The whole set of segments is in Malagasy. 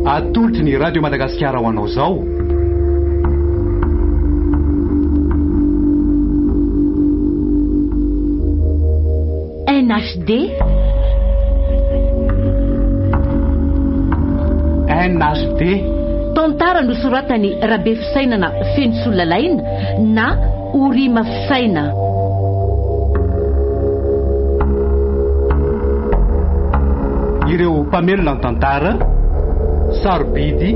atolotry ny radio madagasikara ho anao zao. NHD tantara nosoratany rabe fisainana fenosolalaina na orima fisaina. Ireo mpamelona ny tantara: Sarobidy,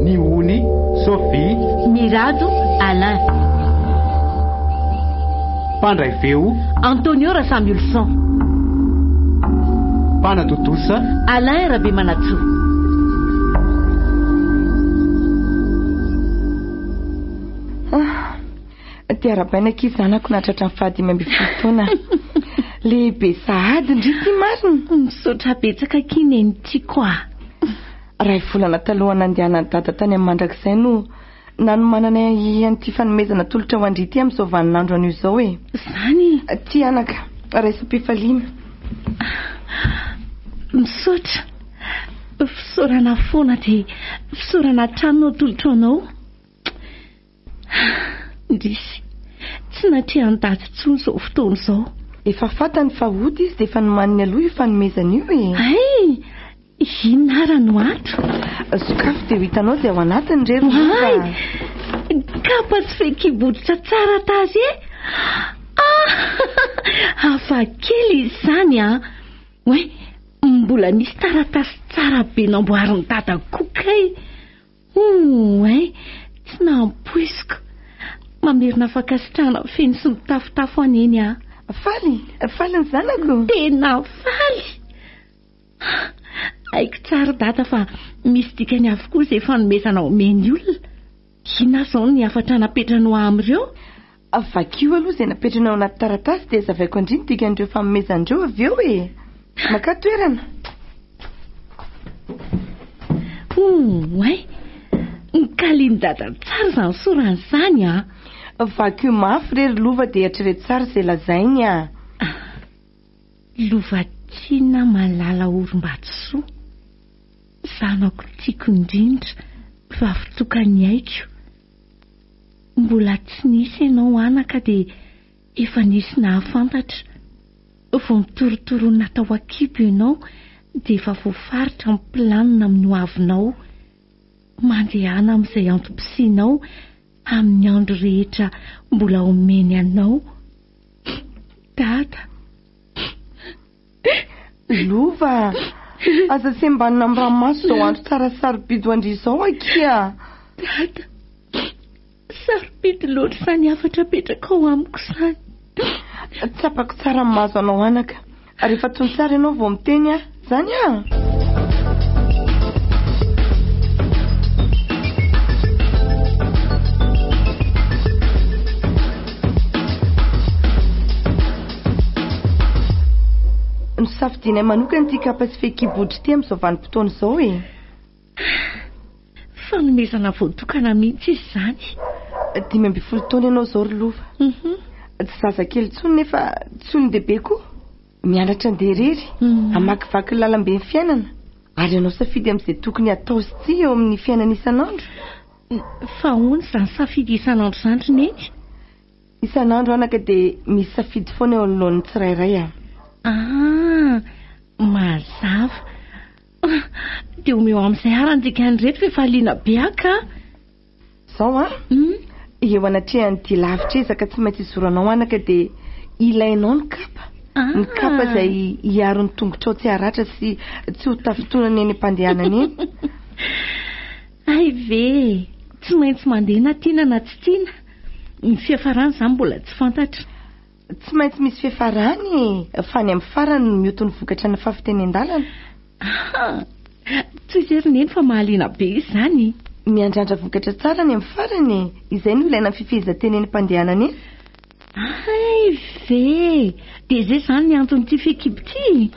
Niony, Sophie, Mirado, Alain. Mpandray feo: Antonio Rassamulson. Mpanadodosa: Alain Rabe Manatso. Tiarabaina kivy zanako natratra ny fahadimy amby folo taona. Lehibe sahady ndrity marina. Misaotra betsaka kiny ny tiako a. Ray volana taloha nandehanany dada tany amin'ny mandrakizay no nanomanana an'ity fanomezana tolotra ho andrity amin'izao vaninandro an'io izao e. Zany ty anaka raisam-pifaliana. Misaotra. Fisaorana foana dia fisaorana trano tolotra anao. Ndrisy tsy natrehan'ny dady intsony izao fotoana izao. Efa fantany fa ody izy dia efa nomaniny aloha io fanomezana io e. Ay, inara no ato. Sokafo dia ho hitanao izay ao anatiny rery. Ay, kapa tsy fehikibodratra tsara tazy e. Hafa kely izany a. Hoe, mbola nisy taratasy tsara be namboarin'ny dada kokay. Hoe, tsy nampoisiko. Mamerina fakasitrana feno sy mitafotafo aneny a. Faly ny zanako. Tena faly. Aiko tsara dada fa misy dikany avokoa izay fanomezana omeny olona. Ina izao ny afatra napetranao amin'ireo? Vakio aloha izay napetranao anaty taratasy dia zavaiko andriny dikan'ireo fanomezan'ireo avy eo e. Maka toerana. Hay, nikaliany dada tsara izany soran'izany a. Vakio mafy rery lova dia eritrereto tsara izay lazainy a. Lovatina malala orom-batsoa. Zanako tiako indrindra vavitokany aiko. Mbola tsy nisy ianao anaka dia efa nisy nahafantatra. Vao mitorotorona tao akibo ianao dia efa voafaritra amin'ny planina amin'ny hoavinao. Mandehana amin'izay antom-pisianao amin'ny andro rehetra mbola omeny anao. Dada. Lova, aza sembanina amin'ny ranomaso izao andro tsara sarobidy ho andry izao akia. Dada, sarobidy loatra izany afatra petraka ao amiko izany. Tsapako tsara amin'ny mahazo anao anaka. Rehefa tony tsara ianao vao miteny a, zany a. Nosafidinay manokana ity kapa sy fehikibodry ity amin'izao vanim-potoana izao e. Fanomezana voatokana mihitsy izy izany. 15 taona ianao izao ry lova. Tsy zazakely intsony nefa tsy olon-dehibe koa. Mianatra andeha rery, amakivaky ny lalam-be ny fiainana. Ary ianao safidy amin'izay tokony atao sy tsy eo amin'ny fiainana isan'andro. Fa hono izany safidy isan'andro izany ry neny? Isan'andro anaka dia misy safidy foana eo anoloan'ny tsirairay a. Mazava. Dia omeo amin'izay arany dikany rehetra fa efa liana be aka. Zao a? Eo anatrehan'ny dia lavitra ezaka tsy maintsy izoranao anaka dia ilainao ny kapa. Ny kapa izay hiaro ny tongotrao tsy haratra sy tsy ho tafitonana eny am-pandehanana eny. Ay ve, tsy maintsy mandeha na tiana na tsy tiana. Ny fiafarany izany mbola tsy fantatra. Tsy maintsy misy fiafarany fa ny amin'ny farany no mioto ny vokatra ny fafiteny an-dalana. Tsy izery neny fa mahaliana be izany. Miandrandra vokatra tsara ny amin'ny farany. Izay no ilaina ny fifehezan-teny eny am-pandehanana eny. Ay ve, dia izay izany ny anton'ity fehikibo ity.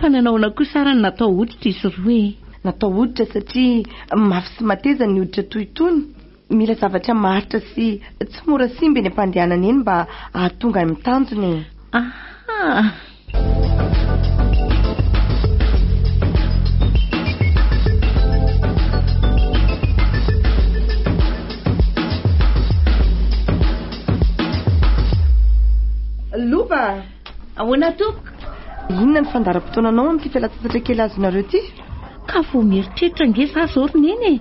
Fa nanaona koa sara ny natao hoditra izy roa e. Natao hoditra satria mafy sy mateza ny hoditra toy itony. Mila zavatra maharitra sy tsy mora simba eny am-pandehanana eny mba ahatonga ny mitanjony. Ahoana tompoko? Inona ny fandaharam-potoananao amin'ity fialan-tsasatra kely azonareo ity? Ka vao mieritreritra nge sa zao roneny e.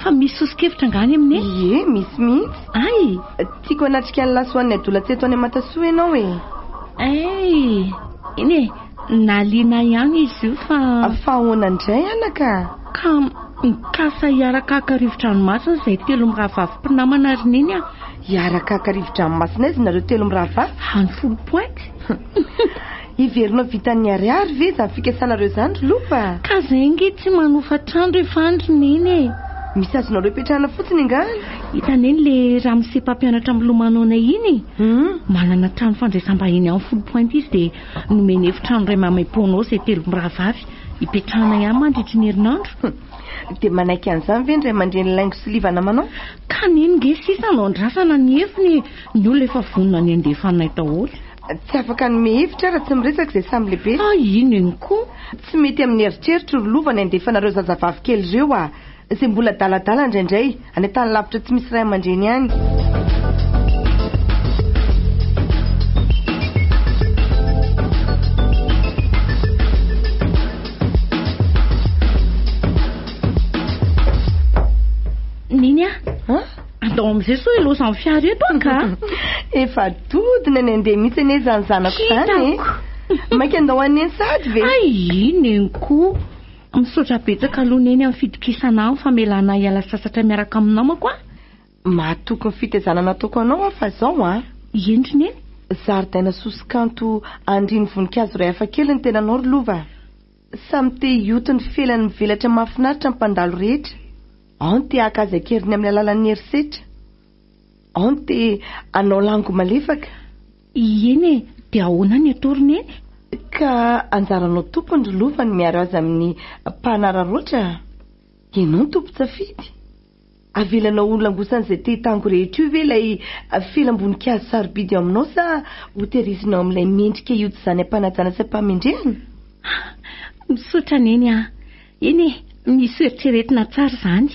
Fa misy sosikevitra ngany aminay? Ie, misy mihitsy. Ay, tiako anatrika ny lasoan'ny adola-tseto any Matasoa ianao e. Ay, iny e, naliana ihany izy io fa... Fa ahoana indray anaka? Ka mikasa hiaraka haka-rivo-dranomasina izay telo mirahavavim-pinamana roneny a. Hiaraka haka-rivo-dranomasina izy nareo telo mirahava? Hany folo pointy. Iverinao vitan'ny ariary ve izany fikasanareo izany rolofa? Ka zay nge tsy manofatrano rehefa andro neny e. Misy azonareo petrahana fotsiny ngany? Hitaneny le raha misy mpampianatra milomanoana iny. Manana trano fandraisam-bahiny amin'ny folo pointy izy dia nomeny efitrano ray mamaipoanao izay telo mirahavavy hipetrahana ihany mandritry ny herinandro. Dia manaiky an'izany ve ndray mandreny laingo sy livana manao? Ka neny nge sisa andrasana ny hefiny ny olona efa vonona ny andefanay daholo. Tsy afaka nome hevitra raha tsy miresaka izay samy lehibe. Ino eny koa? Tsy mety amin'ny eritreritro rolova ny andefanareo zazavavy kely ireo a. Izay mbola daladala indraindray any tany lavitra tsy misy ray aman-dreny ihany. Niny a? Andao amin'izay so elozan'ny fiara eto ka? Efa dodina ny andeha mihitsy anie izany zanako izany e. Mainka andao aneny sady ve? Ino eny koa? Misaotra betsaka aloha neny amin'ny fitokisana ny famelana hiala sasatra miaraka aminamako a. Mahatoky ny fitezanana ataoko anao fa zao a. Endry neny? Zaridaina sosikanto andriny voninkazo ray hafa kely ny tenanao rolova. Samy te hioto ny felany mivelatra mahafinaritra ny mpandalo rehetra. Ao ny te hakazakeriny amin'ny alalan'ny herisetra. Ao ny te anao lango malefaka. Eny dia ahoana ny atao roneny? Ka anjaranao tompony rolova ny miaro azy amin'ny mpanararoatra. Ianao ny tompo tsafidy. Avelanao olonangosan'izay te hitango rehetra io ve ilay felam-boninkazo sarobidy aminao sa hoterisinao amin'ilay mendrika hioto izany ampanajana sy ampamendrehana? Misaotra neny a. Eny misy eritreretina tsara izany.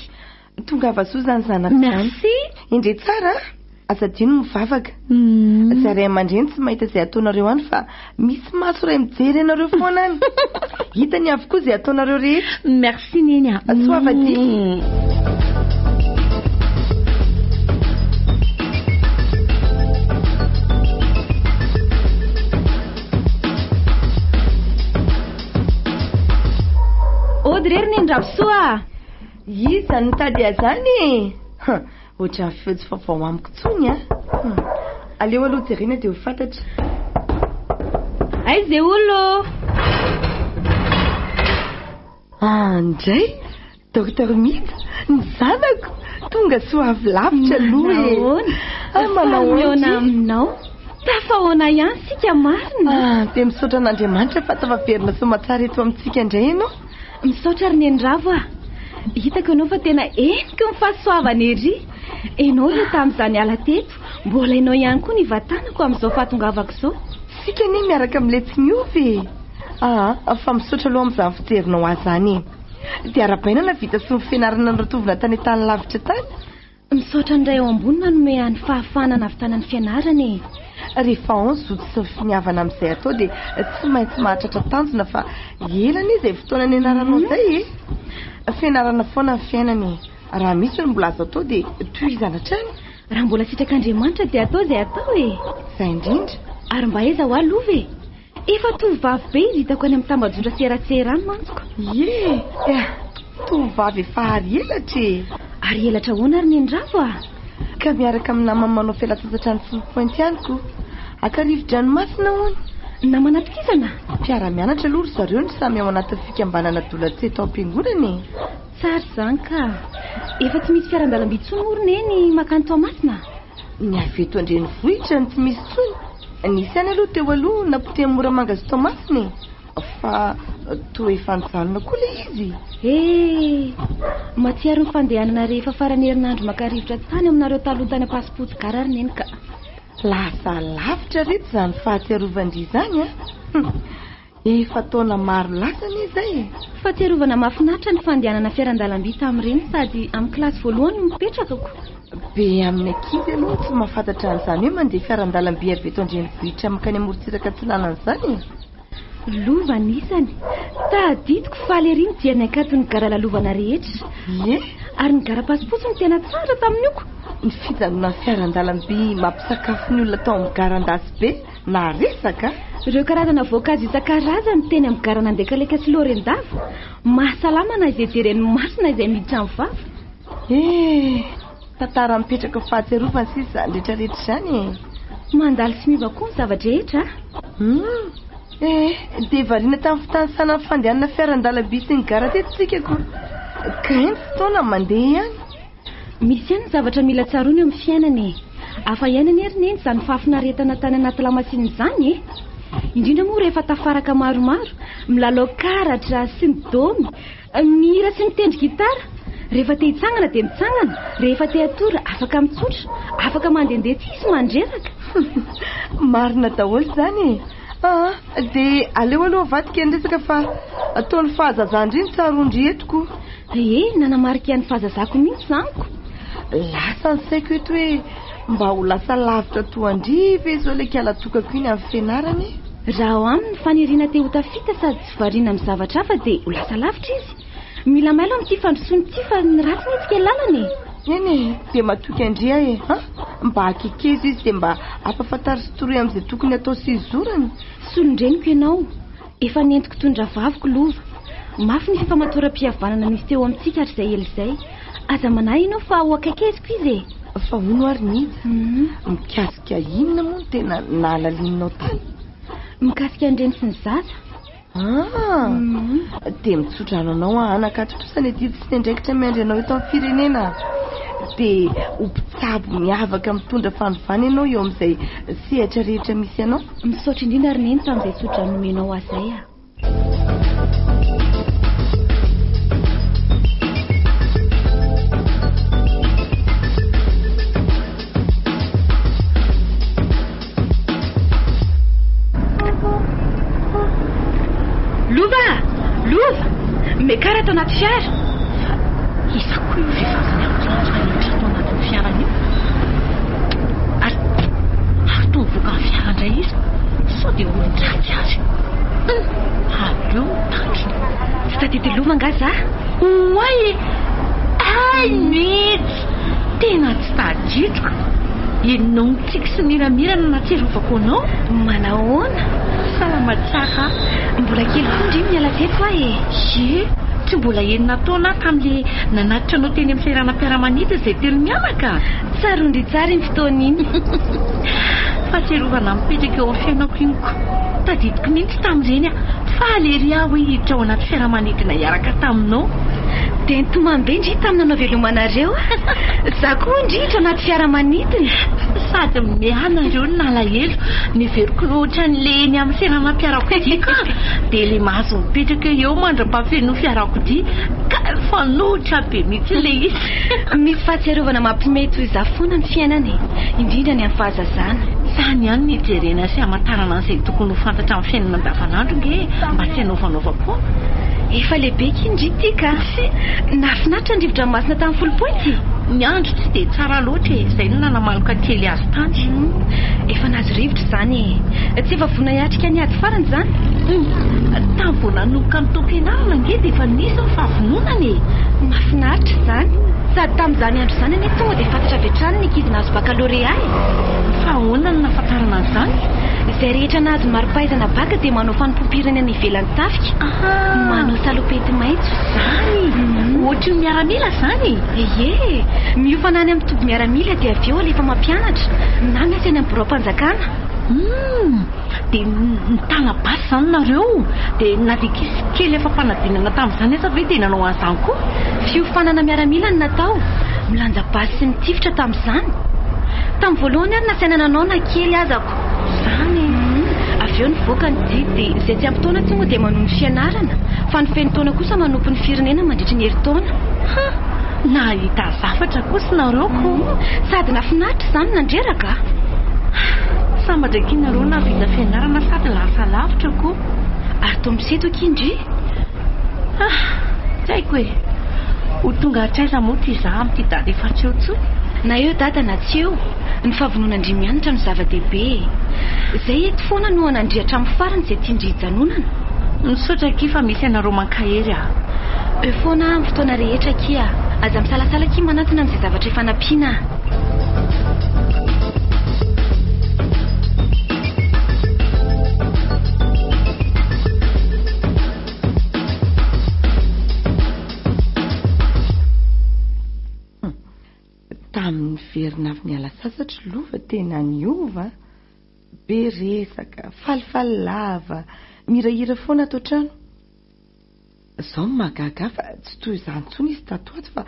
Tonga avasoa izany zanako izany. Merci. Indray tsara azadino mivavaka. Zaray aman-dreny tsy mahita izay ataonareo any fa misy maso iray mijery ianareo foana any. Hitany avokoa izay ataonareo rehetra. Merci neny a. Soavadia. Odrery ny ndravisoa. Iza ny tady azany? Ohatra ny feudy vaovao amiko tsony a. Aleo aloha jerena dia ho fantatra. Aiza olo? Andray, Docteur Mita, ny zanako. Tonga soavy lavitra aloha e. Manahoana aminao? Tafahoana ihany sika marina. Dia misaotra an'Andriamanitra fa tafaverina somatsara eto amintsika indray ianao. Misaotra ry neny-dravo a. Hitako ianao fa tena eniko ny fahasoavana ery. Ianao ilay tamin'izany ala teto mbola ianao ihany koa ny vatanako amin'izao fahatongavako izao. Sika anie miaraka amin'ilay tsy miovy. Fa misaotra aloha amin'izany fijerinao azy zany. Dia ara-painana vita sy ny fianarana noratovina tany tany lavitra tany. Misaotra indray eo ambony nanome any fahafahana navitana ny fianarana e. Rehefa ao ny zoto sy finiavana amin'izay atao dia tsy maintsy mahatratra tanjona fa elana izay fotoana ny anaranao izay e. Fianarana foana ny fiainany. Raha misy ny mbola azo atao dia tohizana hatrany. Raha mbola sitrakan'Andriamanitra dia atao izay atao e. Izay indrindra. Ary mba aiza ho alova e. Efa tovavy be izy hitako any amin'ny tambajondra seratserany mantsiko. Tovavy efa ary elatra e. Ary elatra hoana ary neny-dravo a. Ka miaraka amin'ny namany manao fialan-tsasatra ny folo pointy ihany koa. Haka-rivo-dranomasina hono. Namana tokisana? Mpiara-mianatra aloha ry zareo ny samy ao anatin'ny fikambanana adola-tseto am-piangonana e. Tsara izany ka. Efa tsy misy fiarandalam-by intsony moa roneny makany Toamasina? Ny avy eto andrenivohitra ny tsy misy intsony. Nisy any aloha teo aloha napotehan'ny Moramanga sy Toamasina e. Fa toa efa nijanona koa ilay izy. Matsiaro ny fandehanana rehefa farany herinandro maka-rivotra tany aminareo taloha tany am-pasipotsy gara ry neny ka. Lasa lavitra reto izany fahatsiarovandry izany a. Efa taona maro lasany izay. Fahatsiarovana mahafinaritra ny fandehanana fiaran-dalamby tamin'ireny sady amin'ny kilasy voalohany mipetrakako. Be amin'ny ankizy aloha tsy mahafantatra an'izany hoe mandeha fiaran-dalamby avy eto andrenivohitra makany amorontsiraka tsy lalana izany. Lova nisany. Tadidiko faly ery dia ny akatony gara lalovana rehetra. Ie, ary ny gara pasipotsy no tena tsara tamin'oko. ny fijanona fiaran-dalamby mampisakafo ny olona tao amin'ny garandasy be na resaka. Ireo karazana voankazo isan-karazany teny amin'ny gara nandekaleka sy lorendava. Mahasalama na izay jeren'ny masina izay miditra amin'ny vava. Tantara mipetraka fahatsiarovana sisa izany rehetrarehetra izany. Mandalo sy miva koa ny zavadrehetra. Dia variana tamin'ny fitanisana ny fandehanana fiaran-dalamby sy ny gara tetisika ko. Ka eny fotoana mandeha ihany. Misy ihany ny zavatra mila tsaroana eo amin'ny fiainana. Hafa ihany neny izany fahafinaretana tany anaty lamasinina izany. Indrindra moa rehefa tafaraka maromaro, milalao karatra sy ny domy, mihira sy mitendry gitara. Rehefa te hitsangana dia mitsangana, rehefa te hatory afaka mitsotra, afaka mandehandeha tsisy mandreraka. Marina daholo izany. Dia aleo aloha vadika ny resaka fa ataon'ny fahazazandry iny tsarondry etoko. Nanamarika ny fahazazako mihitsy izaniko. Lasa ny saiko eto hoe mba ho lasa lavitra toandriva izao ilay kalatokako iny amin'ny fianarany. Raha ho aminy faniriana te ho tafita sady tsy variana amin'ny zavatra hafa dia ho lasa lavitra izy. Mila mailo amin'ity fandrosoany ity fa ny ratsy ny itsika lalany. Eny, dia matoky andria mba hakekeza izy dia mba ampafantary sy toroy amin'izay tokony atao sy izorany. Solondreniko ianao, efa nentiko tondra vaviko lova. Mafy ny fifamatoram-pihavanana misy teo amintsika hatr'izay elizay. Aza manahy ianao fa ho akakeziko izy. Fa hono ary niza. Mikasika inona moa tena nahalalinao tany? Mikasika andreny sy ny zaza. Dia mitsotrananao anakatrotosany adidy sy ny andraikitra miandry anao eto amin'ny firenena. Dia ho mpitsabo miavaka mitondra fanovana ianao eo amin'izay sehatra rehetra misy anao. Misaotra indrindra ary neny tamin'izay tsotra nomenao azay. Lova! Mekara ato anaty fiara. Isako io vehivavy miantsontsona ato anaty fiara io. Ary toa mivoaka ny fiara indray izy. Sao dia olon-dratsy azy. Aleo tantrony. Tsy tadidi lova nga za? Oay! Ay mihitsy! Tena tsy tadidiko. Enao mitsika sy miramirana natserovako anao. Manahoana? Salama tsara. Mbola kely fondry miala teto ahy. Tsy mbola enina taona tamin'ilay nanatitra anao teny amin'ny sairana mpiara-manidina izay telo mianaka. Tsarondry tsara iny fotoana iny. Fahatsiarovana mipetraka eo amin'ny fiainako iny ko. Tadidiko mihitsy tamin'ireny fa alery aho hoe hiditra ao anaty fiara-manidina hiaraka taminao. Dia nitomambe indry taminanao velomanareo. Za koa indritra anaty fiara-manidina. Sady miana ireo ny nalahelo niveriko loatra n'ilay eny amin'ny sairana mpiarakodia ka. Dia ilay mahazo mipetraka eo mandram-pafeno fiarakodia ka fanotra be mihitsy ilay izy. Misy fahatsiarovana mampimety ho iza foana ny fiainana, indrindra ny amin'ny fahazazana. Izany ihany ny jerena sy hamantarana an'izay tokony ho fantatra amin'ny fiainana andavanandro nge mba tsy hanaovanaova koa. Efa lehibe kindry ity ka. Nafinaritra ny rivotra masina tamin'ny folo-pointy. Ny andro tsy dia tsara loatra izay no nanamaloka kely azy tany. Efa nazo rivotra izany. Tsy efa vona hiatrika ny ady farany izany. Tamin'ny vao nanomboka ny toam-pianarana nge dia efa nisy ny fahavononana. Mahafinaritra izany. Sady tamin'izany andro izany anie tonga dia fantatra vetrany ny ankizy nahazo baccalauréat. Fa ahoana no nahafantarana an'izany? Izay rehetra nahazo mari-pahaizana baka dia manao fanompompirana ny ivelan'ny tafika. Manao salopety maitso izany. Ohatry ny miaramila izany. Miofana any amin'ny toby miaramila dia avy eo alefa mampianatra na miasa any amin'ny bureau-mpanjakana. Dia nitana basy izany nareo. Dia nadikisy kely efa mpanadinana tamin'izany asa ve dia nanao an'izany koa? Fiofanana miaramila no natao. Milanja basy sy mitifitra tamin'izany. Tamin'ny voalohany ary nasainana anao na kely azako. Izany. Avy eo nivoaka ny didy izay tsy ampy taona tsy moa dia manompo fianarana. Fa ny feno taona kosa manompo ny firenena mandritra ny herintaona. Nahita zavatra kosa nareo ko. Sady nafinaritra izany nandreraka. Sambatra kinareo navita fianarana sady lasa lavitra ko. Ary to miseto akindry? Tsy haiko hoe ho tonga atraiza moa ty za amin'ity dada efa tsy eo tsony. Na eo dada na tsy eo, ny fahavonon'andry mianatra no zava-dehibe. Zay eto foana no anandrihatra amin'ny farany izay tiandry hijanonana. Misaotra ki fa misy ianareo mankahery a. Eo foana amin'ny fotoana rehetra kia. Aza misalasala ki manatona amin'izay zavatra efa nampiana. Tamin'ny verina avy niala sasatra lova tena niova, be resaka, falifaly lava, mirahira foana ato trano. Zaho magaga fa tsy toy izany intsony izy tato ato fa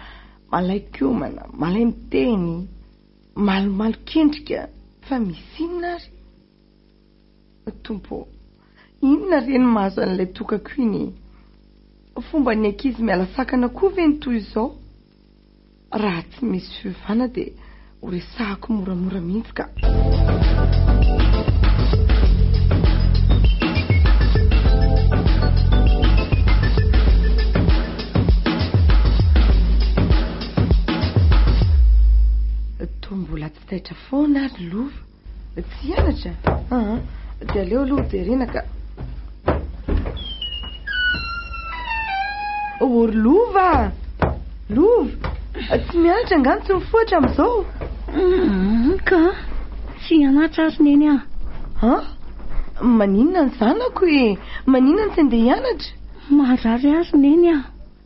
malay kiomana, malay miteny, malomalo kendrika fa misy inona ary? Tompo, inona reny mahazo an'ilay tokako iny? Fomba ny ankizy miala sakana koa ve ny toy izao? Raha tsy misy fiovana dia ho resahako moramora mihitsy ka. Toa mbola tsy taitra foana ary lova. Tsy hianatra? Dia aleo aloha jerena ka. Ory lova! Lova! Tsy mianatra angano tsy mifoatra amin'izao? Ka tsy hianatra ary neny Maninona ny zanako e? Maninona ny tsy andeha hianatra? Marary ary neny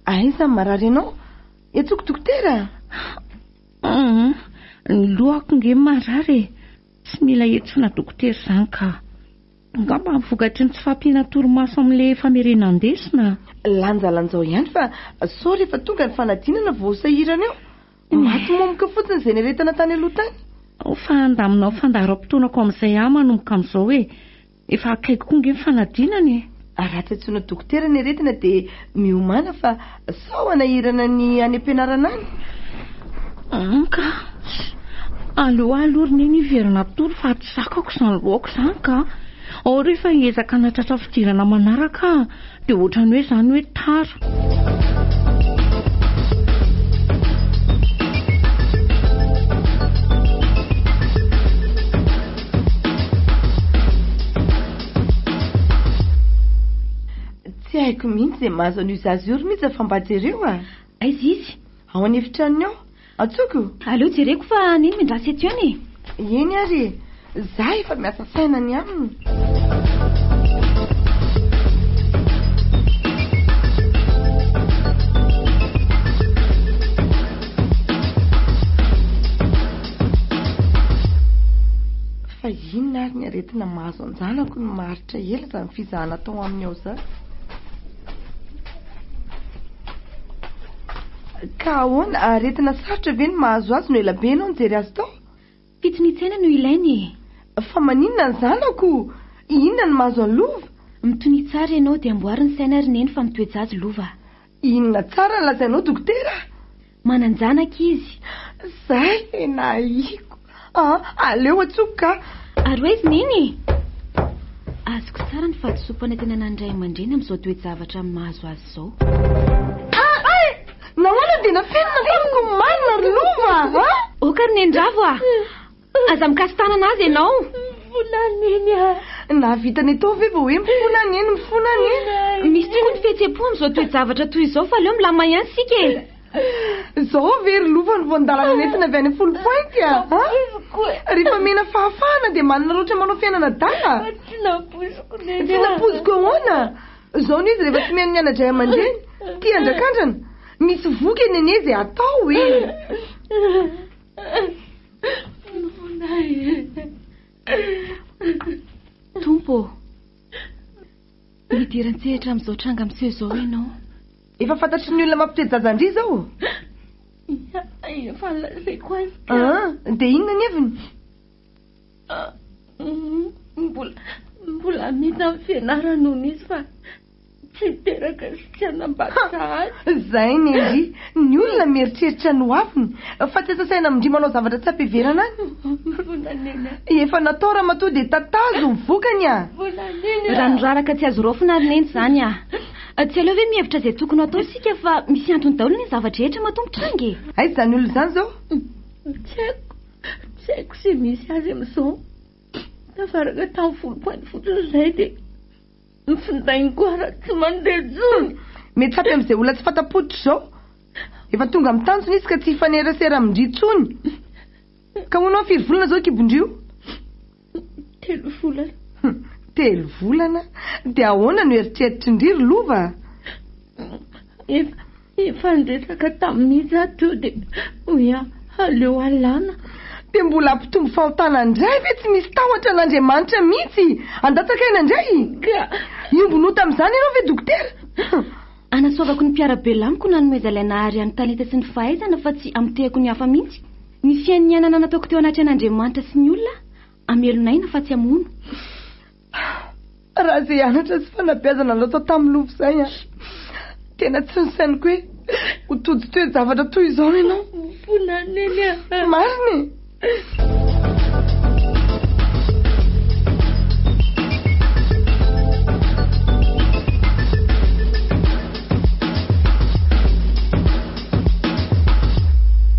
Aiza marary ianao? Etsoko dokotera? Ny lohako nge marary e. Tsy mila etsona dokotera izany ka. Ngamba mivokatry ny tsy fampiana torimaso amin'ilay famerena andesina. Lanjalanjao ihany fa sao rehefa tonga ny fanadinana vao sahirana eo. Maty momoka fotsiny izay neretana tany aloha tany. Fa andaminao fandaharam-potoanako amin'izay manomboka amin'izao hoe efa akaiky koa nge ny fanadinana e. Raha tsy antsoina dokotera neretina dia miomana fa sao anahirana ny any am-pianarana any? Ka aloha neny iverina tory fa tsy sakako izany lohako izany ka. Ao rehefa hiezaka hanatratra fidirana manaraka dia ohatrany hoe izany hoe tara. Tsy haiko mihitsy izay mahazo an'io zazy mihitsy afambajereo Aiza izy? Ao an'efitranony ao. Atsoko? Aleo jereko fa neny mindrasa eto ihany e. Eny ary, za efa miasa saina ny aminy. Fa inona ary ny aretina mahazo anjanako ny maharitra ela izany fizahana tao aminy ao za. Ka ahoana aretina sarotra ve ny mahazo azy no elabe ianao nijery azy tao? Fitony tsaina no ilainy. Fa maninona ny zanako? Inona ny mahazo any lova? Mitony tsara ianao dia amboariny saina ary neny fa mitoejazy lova. Inona tsara lazainao dokotera? Mananjanaka izy. Zay tena iko. Aleo atsoko ka. Ary hoe izy neny? Azoko tsara ny fahadisompana tena nandray aman-dreny amin'izao toe-javatra amin'ny mahazo azy izao. Nahoana dia nafenina tamiko marina ry lova? Okary nendravo aza mikasitanana azy ianao. Fonaneny Nahavitany atao ve vao hoe mifonaneny? Misy tokoa ny fihetsem-po amin'izao toe-javatra toy izao fa aleo milama ihany sika e. Zao very lova ny voandalana netina avy any folo pointy rehefa mena fahafahana dia manana roatra manao fiainana dala. Tsy napoziko neny. Tsy napoziko ahoana? Zao ny izy rehefa tsy mihany mianadray aman-dreny tia andrakandrana. Misy voky eny izay atao e. Tompo, midiran-tsehatra amin'izao tranga miseho izao ianao. Efa fantatry ny olona mampitety zazandry izao? Efa lazaiko azy. Dia inona ny heviny? Mbola mety amin'ny fianarana noho izy fa tsy teraka sy tsy anambatra zay Nyndry, ny olona mieritreritra no aviny fa tsy sasaina mindry manao zavatra tsy ampiverana any. Efa natao raha matoa dia tatazo mivokany a. Raha niraraka tsy azo rofina ry neny zany a. Tsy aleo hoe mihevitra izay tokony atao sika fa misy antony daholo ny zavatra rehetra matombotra ange. Ay zany olona zany zao. Tsy haiko sy misy azy amin'izao. Tafaraka tamin'ny folo-poany fotsiny izay dia mifindainy koa raha tsy mandeha jony. Mety hapy amin'izay olona tsy fantapotro zao. Efa tonga amin'ny tanjona izy ka tsy hifanerasera mindry intsony. Ka hoanao firy volana zao kibondrio? 3 volana. 3 volana? Dia ahoana no eritreritry indriry lova? Efa nresaka tamin'ny zato dia hoia aleo alana. Dia mbola ampitombo fahotana indray ve tsy misy tahotra n'Andriamanitra mihitsy andatsaka aina indray? Iombonao tamin'izany ianao ve dokotera? Anasoavako ny mpiarabe lamiko nanomeza ilay nahary any talenta sy ny fahaizana fa tsy amitehako ny hafa mihitsy. Ny fiain'ny anana nataoko teo anaty an'Andriamanitra sy ny olona amelonaina fa tsy amono. Raha izay anatra sy fanabeazana natao tamin'ny lovo izay a. Tena tsy nisainiko hoe ho tojo toe zavatra toy izao ianao. Vonaneny a. Mariny.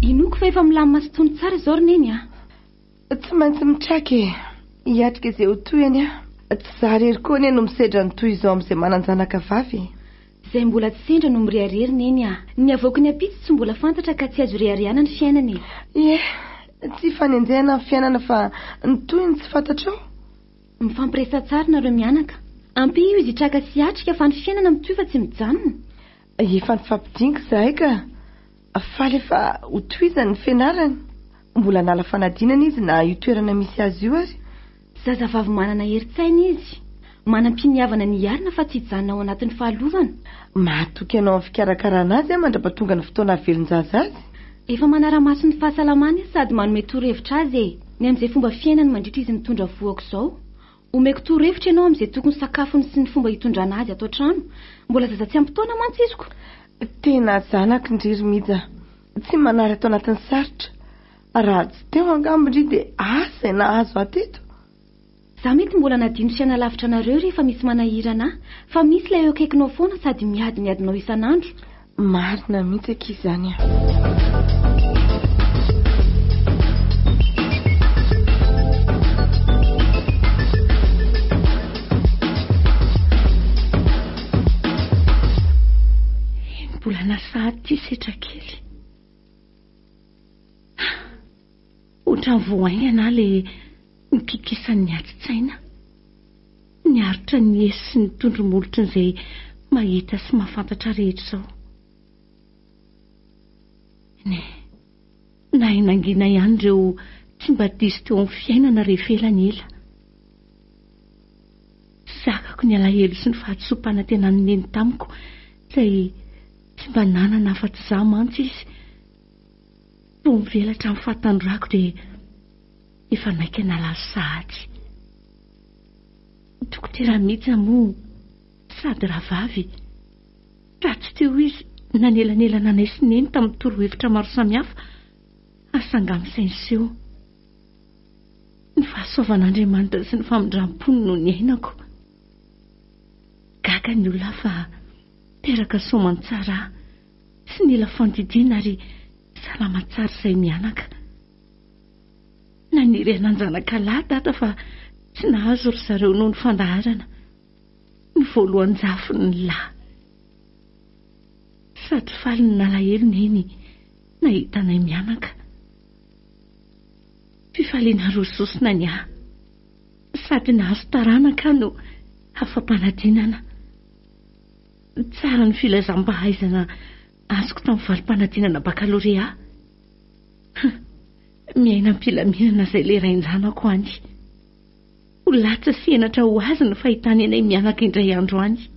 Inoko fa efa milamina sy tony tsara izao ry neny a. Tsy maintsy mitraka e. Hiatrika izay ho toyany a. Tsy zaharery koa anie no misedra ny toy izao amin'izay mananjanaka vavy. Izay mbola tsy sendra no mireharery neny a. Ny avoaka ny apitsy tsy mbola fantatra ka tsy azo rehariana ny fiainany. Tsy fanenjehana ny fiainana fa ny toyny tsy fantatrao. Mifampiresa tsara nareo mianaka. Ampy io izy hitraka sy hiatrika fa ny fiainana mitoy fa tsy mijanona. Efa nifampidinika zahay ka. Faly efa ho tohizany ny fianarany. Mbola nala fanadinana izy na io toerana misy azy io ary. Zazavavy manana herin-tsaina izy. Manam-piniavana ny arina fa tsy hijanona ao anatin'ny fahalovana. Mahatoky ianao amin'ny fikarakarana azy mandrapatonga ny fotoana velonjaza azy. Efa manara-maso ny fahasalamana izy sady manome torohevitra azy e. Ny amin'izay fomba fiainany mandritra izy mitondra voako izao. Omeko torohevitra ianao amin'izay tokony sakafony sy ny fomba hitondrana azy ato an-trano. Mbola zaza tsy ampitoana mantsisiko. Tena zanaka indriry mija. Tsy manary atao anatin'ny sarotra. Raha tsy teo angambindry dia asa na azo ateto. Za mety mbola nadino siana lavitra nareo rehefa misy manahirana fa misy ilay eo akaikinao foana sady miadinao isan'andro. Marina mihitsy ankizy izany a. Mbola nasady ty setra kely. Ohatran'ny voaina le mikikisan'ny atitsaina. Niaritra ny esy sy ny tondromolotry n'izay mahita sy mahafantatra rehetra izao. Na hinangina ihany ireo tsy mba diso teo amin'ny fiainana rehefa elany ela. Zakako ny alahelo sy ny fahatsoapana tena neny tamiko izay tsy mba nanana afa-tsy za mantsy izy. Vao mivelatra amin'ny fahatandrako dia efa naika nalazo sahady. Dokotera mihitsy moa sady rahavavy. Raha tsy teo izy nanelanelana anay sy neny tamin'ny torohevitra maro samihafa asangamisainy seho. Ny fahasoavan'Andriamanitra sy ny famindram-pony no ny ainako. Gaga ny olona fa teraka somany tsara sy nila fandidiana ary salama tsara izay mianaka. Naniry ananjanaka lahy tata fa tsy nahazo ry zareo noho ny fandaharana. Ny voalohany jafony ny lahy. Sady faly ny nalahelo neny nahitanay mianaka. Fifaliana rososina ny ahy. Sady nahazo taranaka no afa-panadinana. Tsara ny filazam-pahaizana azoko tamin'ny valim-panadinana bakalorea. Miaina am-pilaminana izay lerain-janako any. Ho latsa sy henatra ho azy ny fahitany anay mianaka indray andro any.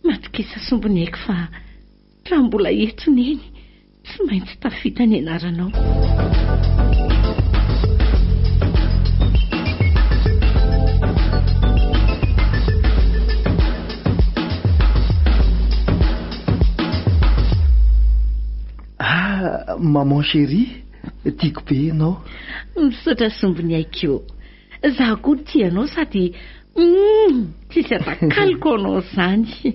Matokisa sombony haiko fa raha mbola eto neny tsy maintsy tafita ny anaranao. maman chérie, tiako be ianao. Misaotra sombiny aiko. Zaho koa tianao sady tsisy atakaliko anao zany.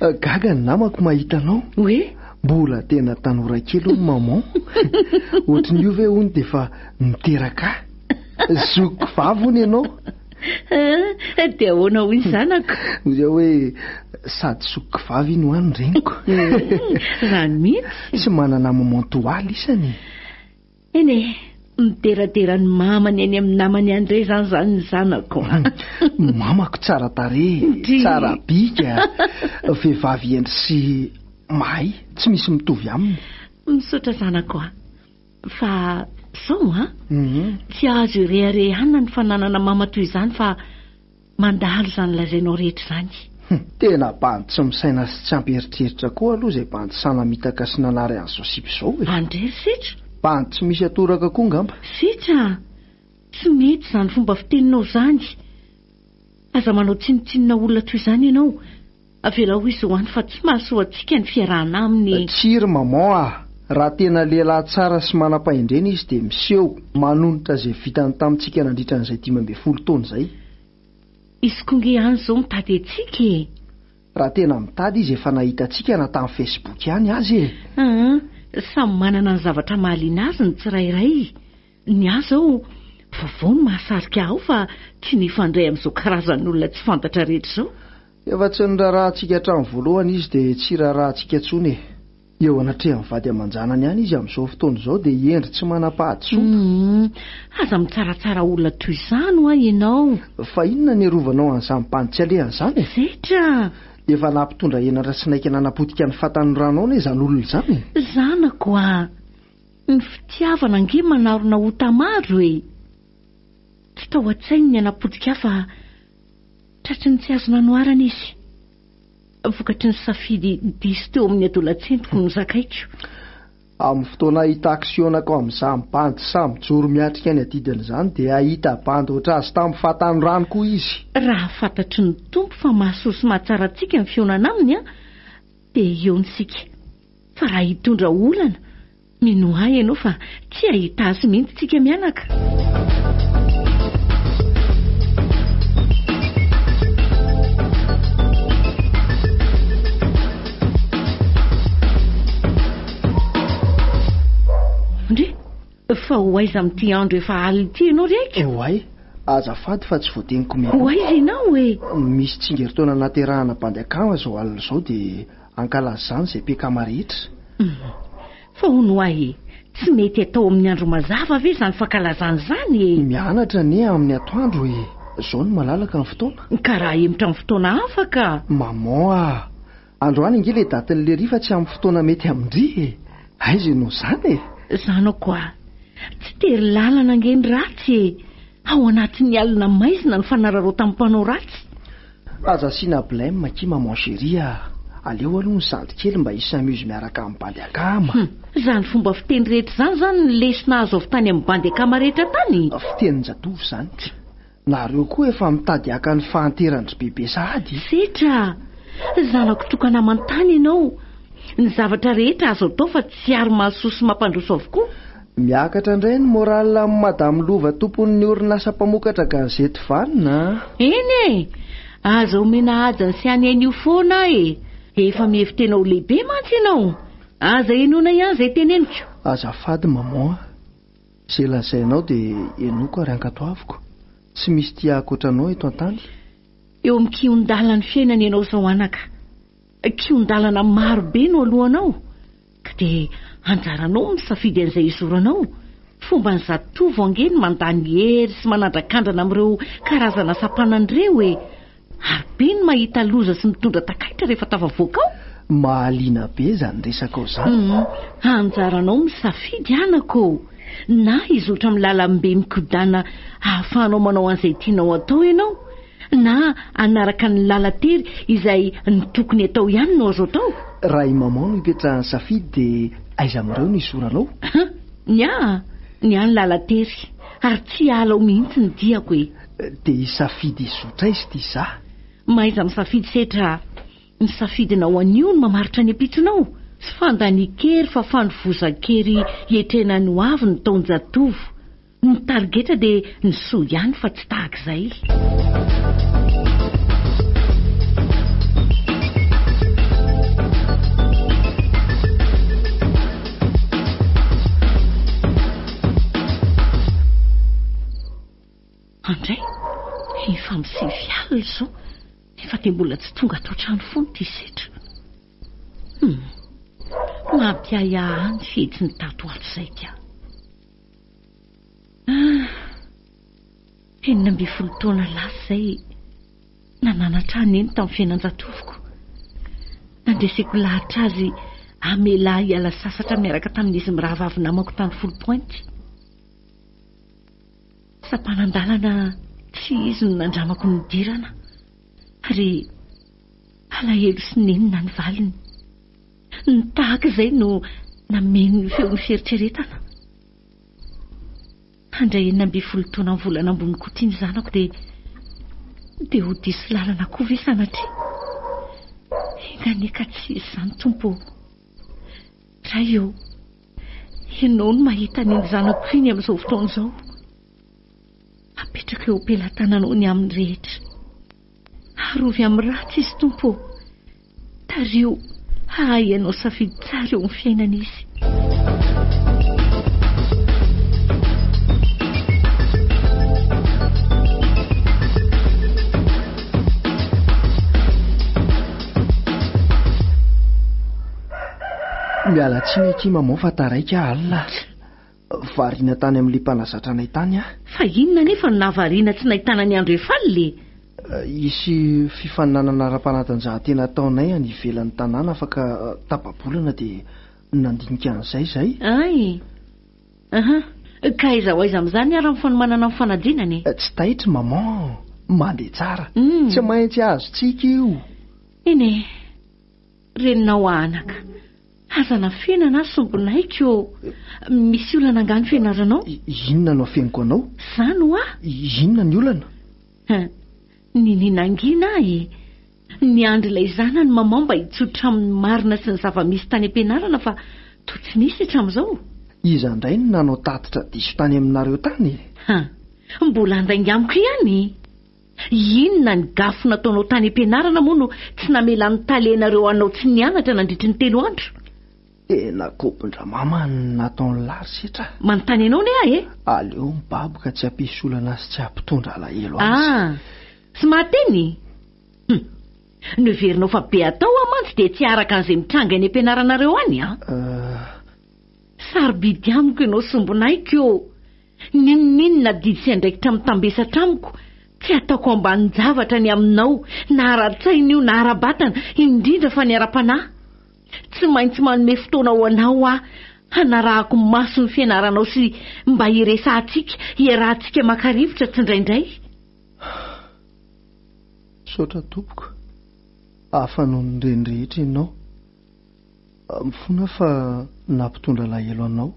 Gaga ny namako mahita anao. Hoe? Mbola tena tanora kely hono maman. Ohatry ny io ve hono dia fa miteraka. Zoko vavy hono ianao. Dia ahoana hoy ny zanako? Dia hoe sady soko vavy iny ho any reniko. Rano mihitsy. Tsy manana maman toaly isany. Eny e, miteratera ny mamany any amin'ny namany andre zany ny zanako. Mamako tsara tarehy, tsara bika, vehivavy endry sy mahay, tsy misy mitovy aminy. Misaotra zanako fa sao tsy azo ireharehanina ny fananana mama toy izany fa mandalo zany lazainao rehetra zany. Tena bandy tsy misaina sy tsy amperitreritra koa aloha izay bandy sanamitaka sy nanary an'izao sipizao e. Andre sitra? Bandy tsy misy atoraka koa ngamba. Sitra, tsy mety zany fomba fiteninao zany. Aza manao tsinotsinona olona toy izany ianao. Avela ho izy hoany fa tsy mahasoa antsika ny fiarahana aminy. Tsiry maman raha tena lehilahy tsara sy manam-pahendrena izy dia miseho manonitra izay vitany tamintsika nandritra n'izay 12 taona izay. Izy konge ihany izao mitady antsika e. Raha tena mitady izy efa nahita antsika na tamin'ny Facebook ihany azy e. Samy manana ny zavatra mahaliana azy ny tsirairay. Ny ahy zao vaovao no mahasarika aho fa tsy nifandray amin'izao karazan'olona tsy fantatra rehetra izao. Efa tsy ny raharantsika hatramin'ny voalohany izy dia tsy raharantsika tsony e. Eo anatrehan'ny vady aman-janany ihany izy amin'izao fotoana izao dia endry tsy manam-pahadosoa. Aza mitsaratsara olona toy izany ho ianao. Fa inona ny arovanao an'izany mpanitsy alehany izany e? Zetra. Efa nampitondra henatra sy naika nanapotika ny fatany ranao ne izany olona izany e. Zanako ny fitiavana ange manarona ho tamaro e. Tsy tao an-tsainy ny anapotika fa tratry ny tsy azo nanoarana izy. Vokatry ny safidy diso teo amin'ny adolatsentiko no zakaiko. Amin'ny fotoana hita aksionako amin'izany bandy sa mijoro miatrika any adidin'izany dia ahita bandy oatra azy tamin'ny fatany rano koa izy. Raha fantatry ny tompo fa mahasoa sy mahatsara antsika ny fionana aminy dia eo nisika. Fa raha hitondra olana mino ahy ianao fa tsy ahita azy mihitsy tsika mianaka. Fa ho aiza amin'ity andro efa alina ity ianao raiky? Hoay, azafady fa tsy voateniko mihitsy. Ho aiza ianao e? Misy tsingeritaona naterahana bandy akama izao alina izao dia ankalaza izany izay mpekama rehetra. Fa hono ahy tsy mety atao amin'ny andro mazava ve izany fankalazana izany e? Mianatra ne amin'ny atoandro e. Izao no malalaka ny fotoana. Ka raha emitra amin'ny fotoana hafa ka. Maman androany ange ilay datin'ilay rifa tsy amin'ny fotoana mety amindry e. Aiza ianao izany e? Zanako tsy tery lalana angeny ratsy e. Ao anatin'ny alina maizina ny fanararao tamin'ny mpanao ratsy. Aza asiana blème ki maman chérie aleo aloha ny sandy kely mba hisy amusy miaraka amin'ny bandy akama. Zany fomba fiteny rehetra zany ny lesona azo avy tany amin'ny bandy akama rehetra tany. Fitenin-jatovo izany. Nareo koa efa mitady aka ny fahanterandry bebe sahady. Setra, zanako tokana amantany ianao. Ny zavatra rehetra azo atao fa tsy ary mahasoa sy mampandroso avokoa. Miakatra indray ny moral amin'ny madame Lova tompon'ny orinasa mpamokatra gazety vanina. Eny aza omena ajany sy any io foana e. Efa mihevitenao lehibe mantsy ianao. Aza enona ihany izay teneniko. Azafady maman izay lazainao dia enoko ary ankatoaviko. Tsy misy tia akoatranao eto an-tany. Eo amin'ny kion-dalana ny fiainana ianao izao anaka. Kion-dalana marobe no alohanao ka dia anjaranao misafidy an'izay izoranao. Fomba ny zatovo angeny mandany hery sy manandrakandrana amin'ireo karazana sapanan'ireo e. Ary be ny mahita loza sy mitondra takaitra rehefa tafavoaka ao. Mahaliana be izany resaka ao izany. Anjaranao misafidy anako. Na izotra amin'ny lalam-be mikodana ahafahanao manao an'izay tianao atao ianao, na anaraka ny lalatery izay ny tokony atao ihany no azo atao. Raha i maman no hipetrahany safidy dia aiza amin'ireo no isoranao? Ny any lalatery ary tsy ala mihitsy ny diako e. Dia hisafidy izotra izy ity za. Maiza misafidy setra. Ny safidinao anio no mamaritra ny apitsonao. Tsy fandanikery fa fandovozan-kery hietrenany ho avy ny taonjatovo. Ny targetra dia ny soa ihany fa tsy tahak'izay. Andray, efa misefy alina izao, nefa dia mbola tsy tonga ato trano foana ity setra. Mampiahiahany fetsy ny tato ato izay ka. 12 taona lasa izay nananatra eny tamin'ny fiainan-jatoviko. Nandreseko lahatra azy amela hiala sasatra miaraka tamin'izy mirahavavy namako tany 10 pointy. Sapanandalana tsy izy no nandramako ny dirana ary alahelo sy nenina ny valiny. Ny tahaka izay no nameno ny feon'ny fieritreretana. Handray 12 taona amin'ny volana ambony koa tia ny zanako dia ho diso lalana koa ve sanatria. Enganeka tsy izy izany tompo. Ray eo, ianao no mahita n'iny zanako iny amin'izao fotoana izao. Apetraka eo am-pelantananao ny amin'ny rehetra. Arovy amin'ny ratsy izy tompo. Tario ianao safidy tsara eo amin'ny fiainana izy. Miala tsiny aky maman fa taraika alina. Variana tany amin'ny mpanazatra anay tany a. Fa inona nefa no nahavariana tsy nahitana ny andro efa le? Isy fifaninanana ara-panatanjahantena ataonay any ivelan'ny tanàna afaka tapabolana dia nandinika an'izay zay. Ay. Ka aiza ho aiza amin'izany ara-mifany manana amin'ny fanadinany? Tsy taitra maman, mandeha tsara. Tsy maintsy azotsika io. Eny e, reninao anaka. Azana fiainana sombinaiko. Misy olana angany fianaranao? Inona no afeniko anao? Zany ho a? Inona ny olana? Ny ninangina ny andro ilay zanany maman mba hitsotra amin'ny marina sy ny zava-misy tany am-pianarana fa toa tsy nisy hatramin'izao. Iza indray no nanao tatitra diso tany aminareo tany? Mbola andainga amiko ihany. Inona ny gafo nataonao tany am-pianarana moa no tsy namela ny talenareo anao tsy nianatra nandritry ny 3 andro? Tena kopondramama nataony larisetra. Manontany anao ne Aleo mibaboka tsy hampisy olana sy tsy hampitondra alahelo azy. Tsy mahateny? Noverinao fa be atao amantsy dia tsy araka an'izay mitranga any am-pianaranareo any Sarobidy amiko ianao sombinaiko eo. Ninona didy sy andraikitra mitambesatra amiko. Tsy ataoko ambany javatra ny aminao, na ara-tsaina io na ara-batana, indrindra fa ny ara-panahy. Tsy maintsy manome fotoana ho anao hanarahako maso ny fianaranao sy mba hiresahantsika, hiarahantsika maka-rivotra tsindraindray. Saotra tompoko, hafa noho ny renrehetra ianao. Mifona fa nampitondra lahelo anao.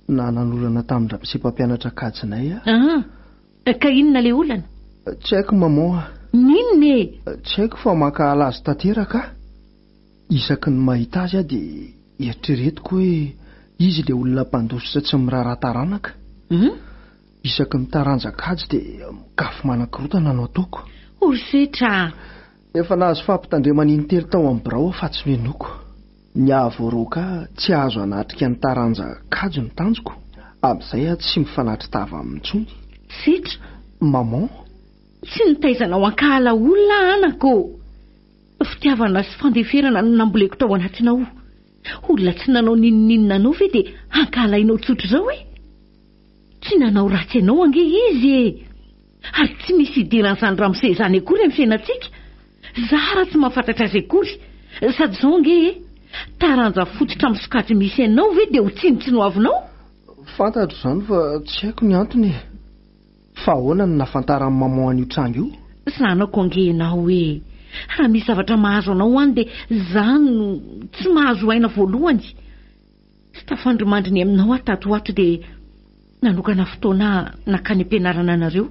Na nanolana tamin'ny ramose-mpampianatra kajinay Ka inona le olana? Tsy haiko maman. Ninona e? Tsy haiko fa makahala azy tanteraka. Isaky ny mahita azy dia eritreretiko hoe izy ilay olona mpandositra tsy miraharaha-taranaka. Isaky ny taranjakajy dia mikafo manan-kirotana no ataoko. Herisetra. Efa nahazo fampitandremana intelo tao amin'ny birao fa tsy menoko. Ny ahavoaroaka tsy azo anatrika ny taranjakajy ny tanjoko. Amin'izay tsy mifanatritava amin'intsony. Setra. Maman, tsy nitaizanao ankahala olona anako. Fitiavana sy fandeferana no namboleko tao anatinao. Olona tsy nanao ninninona anao ve dia ankahalainao tsotra izao Tsy nanao ratsy ianao ange izy Ary tsy misy idiran'izany ramose izany akory amin'ny fiainantsika. Zara tsy mahafantatra azy akory. Sady izao ange taranja fototra amin'ny sokajy misy ianao ve dia ho tsinitsy no avinao? Fantatro izany fa tsy haiko ny antony. Fa ahoana no nafantaran'ny maman an'io tranga io? Zanako ange ianao raha misy zavatra mahazo anao any dia izany no tsy mahazo aina voalohany. Tsy tafandromandriny aminao atato ato dia nanokana fotoana nakany am-pianarana anareo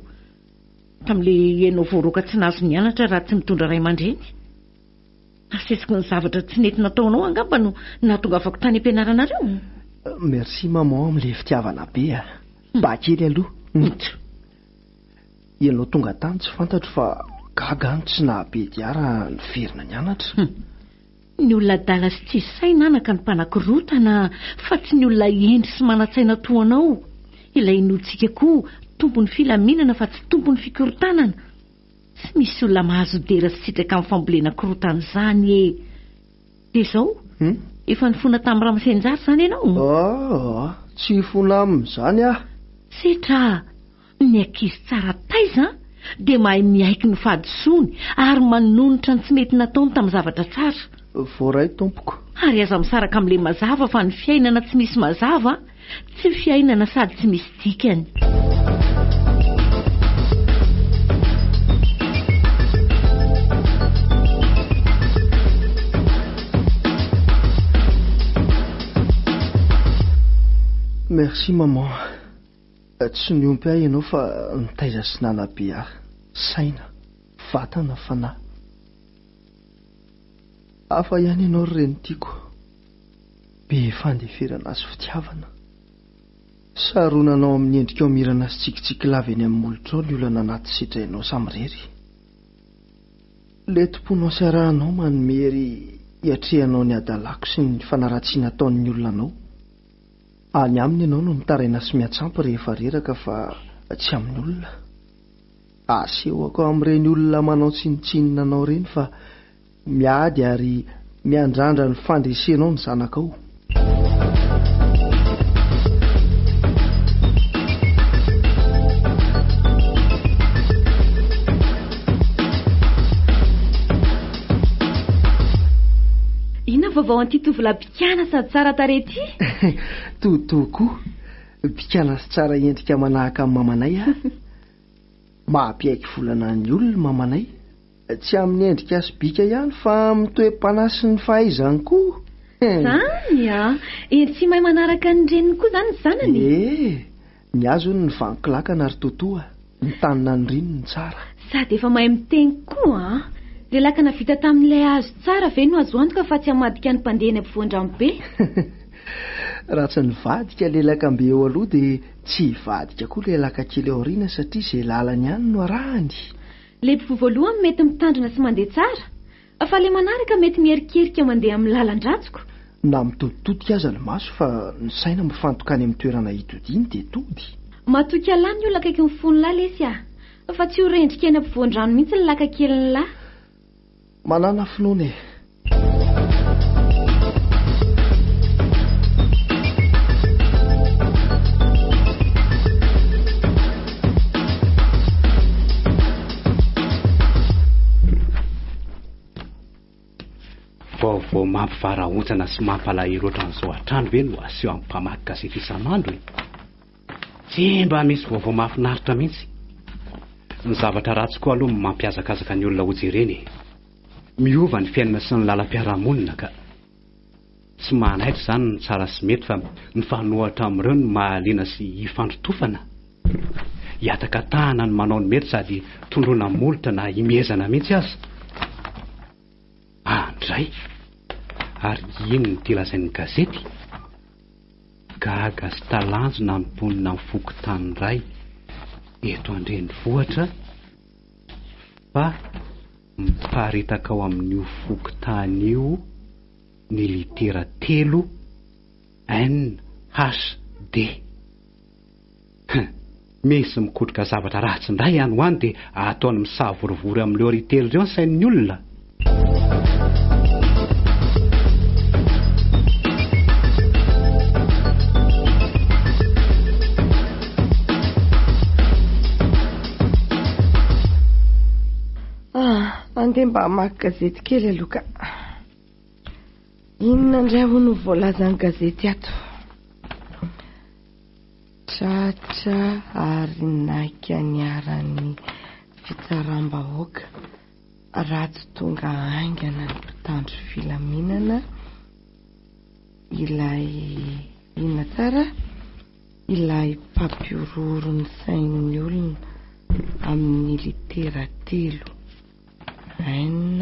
tamin'ilay ianao voaroaka tsy nahazo nianatra raha tsy mitondra ray aman-dreny. asesiko ny zavatra tsy nety nataonao angamba no nahatonga afako tany ampianaranareo. Merci maman amin'ilay fitiavana be a. Mba kely aloha. Ianao tonga tany tsy fantatro fa gaga any tsy nahabe diara ny verina ny anatra. Ny olona dala sy tsy saina anaka ny mpanakorotana fa tsy ny olona endry sy manatsaina toanao. Ilay inotsika koa tompony filaminana fa tsy tompony fikorotanana. Tsy misy olona mahazo dera sy sitraka amin'ny fambolena korotana izany e. Dia izao efa nifona tamin'ny Ramasenjary izany ianao? Tsy fona amin'izany ah. Setra ny ankizy tsara taiza dia mahay miaiky ny fahadisoany ary manonotra ny tsy mety nataony tamin'ny zavatra tsara. Voaray tompoko. Ary aza misaraka amin'ilay mazava fa ny fiainana tsy misy mazava tsy fiainana sady tsy misy dikany. Merci maman. Tsy niompy ahy ianao fa nitaiza sy nanabe ahy. Saina, vatana fanahy. Hafa ihany ianao ry renitiako. Be fandeferana sy fitiavana. Saronanao amin'ny endrika mirana sy tsikitsiky lava eny amin'ny molotra ao ny olana anaty sitrainao samirery. Letim-ponao sy arahanao manomery hiatrehanao ny adalako sy ny fanaratsiana ataon'ny olona anao. Any aminy ianao no mitaraina sy miatsampy rehefa reraka fa tsy amin'ny olona. Asehoko amin'ireny olona manao tsinitsinina anao ireny fa miady ary miandrandra ny fandresenao ny zanakao. Ina vaovao an'ity tovolahy bikana sady tsara tarety? Totokoa, bikana sy tsara endrika manahaka amin'ny mamanay ah. Mampiaiky volana ny olona mamanay. Tsy amin'ny endrika sy bika ihany fa amin'ny toe-panasy ny fahaizany koa. Zany ah, tsy mahay manaraka ny reniny koa zany ny zanany. Ny azo ny vankilakana ary totoa, ny tanina ny rininy tsara. Sady efa mahay miteny koa ah. Ilay lakana vita tamin'ilay hazo tsara ve no azo antoka fa tsy hamadika ny mpandeha ny ampovoan-drano be? Raha tsy nivadika ilay lakambe eo aloha dia tsy hivadika koa ilay laka kely ao aoriana satria izay lalany ihany no arahany. Ilay mpivovoaloha mety mitandrina sy mandeha tsara, fa ilay manaraka mety mierikerika mandeha amin'ny lalan-dratsiko. Na mitoditotika aza ny maso fa ny saina mifantokany amin'ny toerana hitodiny dia tody. Matoky alany ny olona akaiky ny fony lahy lesy ah, fa tsy ho rendrika eny ampovoan-drano mihitsy ny laka kely ny lahy. Manana finoana e. Vaovao mampivarahontsana sy mampalahelo ohatran'izao hatrany ve no aseho amin'ny mpamaky gazety isan'andro e? Tsy mba misy vaovao mahafinaritra mihitsy. Ny zavatra ratsy koa aloha mampiazakazaka ny olona ho jereny. Miova ny fiainana sy ny lalam-piarahamonina ka tsy manaitra izany ny tsara sy mety fa ny fanohatra amin'ireo no mahaliana sy hifandrotofana. Hiataka tahana ny manao ny mety sady tondrona molotra na himezana mihitsy aza. Andray, ary ino ny tilazain'ny gazety? Gaga sy talanjona miponina amin'ny fokotany iray eto andrenivohitra fa miparitaka ao amin'io fokotany io ny litera 3 NHD. Misy mikotroka zavatra ratsy indray ihany ho any dia ataony misavorivory amin'ireo ritely ireo ny sain'ny olona. Andeha mba hamaky gazety kely aloha ka. Inona indray ho no voalazan'ny gazety ato? Tratra ary naika ny arany fitsaram-bahoaka. Ratsy tonga haingana ny mpitandro filaminana. Ilay inona tsara? Ilay mpampiororo ny sain'ny olona amin'ny litera 3 NHD.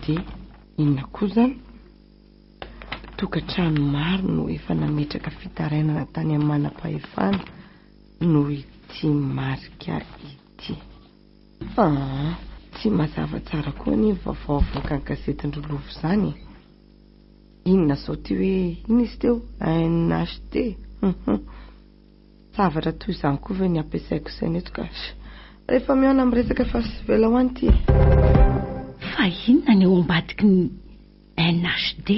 dia inona koa zany tokantrano maro no efa nametraka fitarainana tany amin'ny manam-pahefana no ity marika ity. Tsy mazava tsara koa ny vaovao avoaka ny gazetindrolovo izany. Inona sao ty hoe ina izy teo nhd. Zavatra toy izany koa ve ny ampiasaiko izany eto ka rehefa mihaona amin'ny resaka fasivela ho an'ity. Fa inona ny eo ambadiky ny nhd?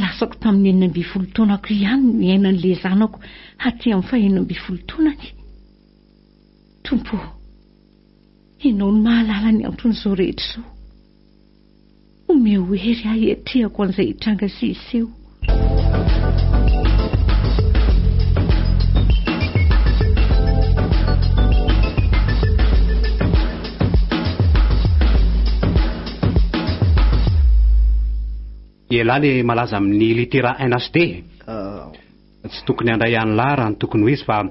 Lasako tamin'ny 11 taonako ihany ny ainan'le zanako haty amin'ny 11 taonany. Tompo, ianao ny mahalala ny anton'izao rehetra izao. Omeo hery ahetrehako an'izay hitranga siseo. Ela le malaza amin'ny litera nhd. Tsy tokony handray any lahy raha ny tokony ho izy fa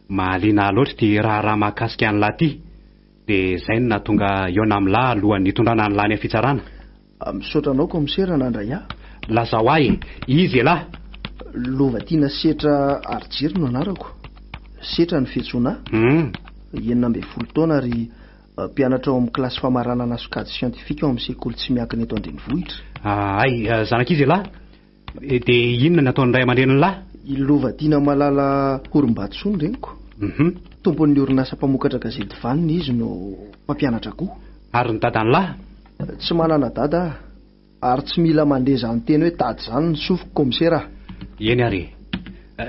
mahaliana loatra ty raha mahakasika any lahy ty. Dia izay no nahatonga iona amin'ny lahy alohan'ny hitondrana any lahy ny fitsarana. Misaotranao komisera nandray ahy. Lazao ahy, izy elahy. Lovatiana setra Arjiry no anarako. Setra ny fiantsoana. 11 taona ary mpianatra ao amin'ny kilasy famaranana sokady siantifika ao amin'ny sekoly tsy miankina eto an-drenivohitra. Ay, zanak'izy elahy. Dia inona ny ataon'ny ray aman-dreny ny lahy? Lovatiana malala Korimbatsony reniko. Tompon'ny orinasa mpamokatra gazety vanina izy no mpampianatra koa. Ary ny dadan'ny lahy? Tsy manana dada ary tsy mila mandeha izany teny hoe tady izany ny sofiko komisera. Eny ary,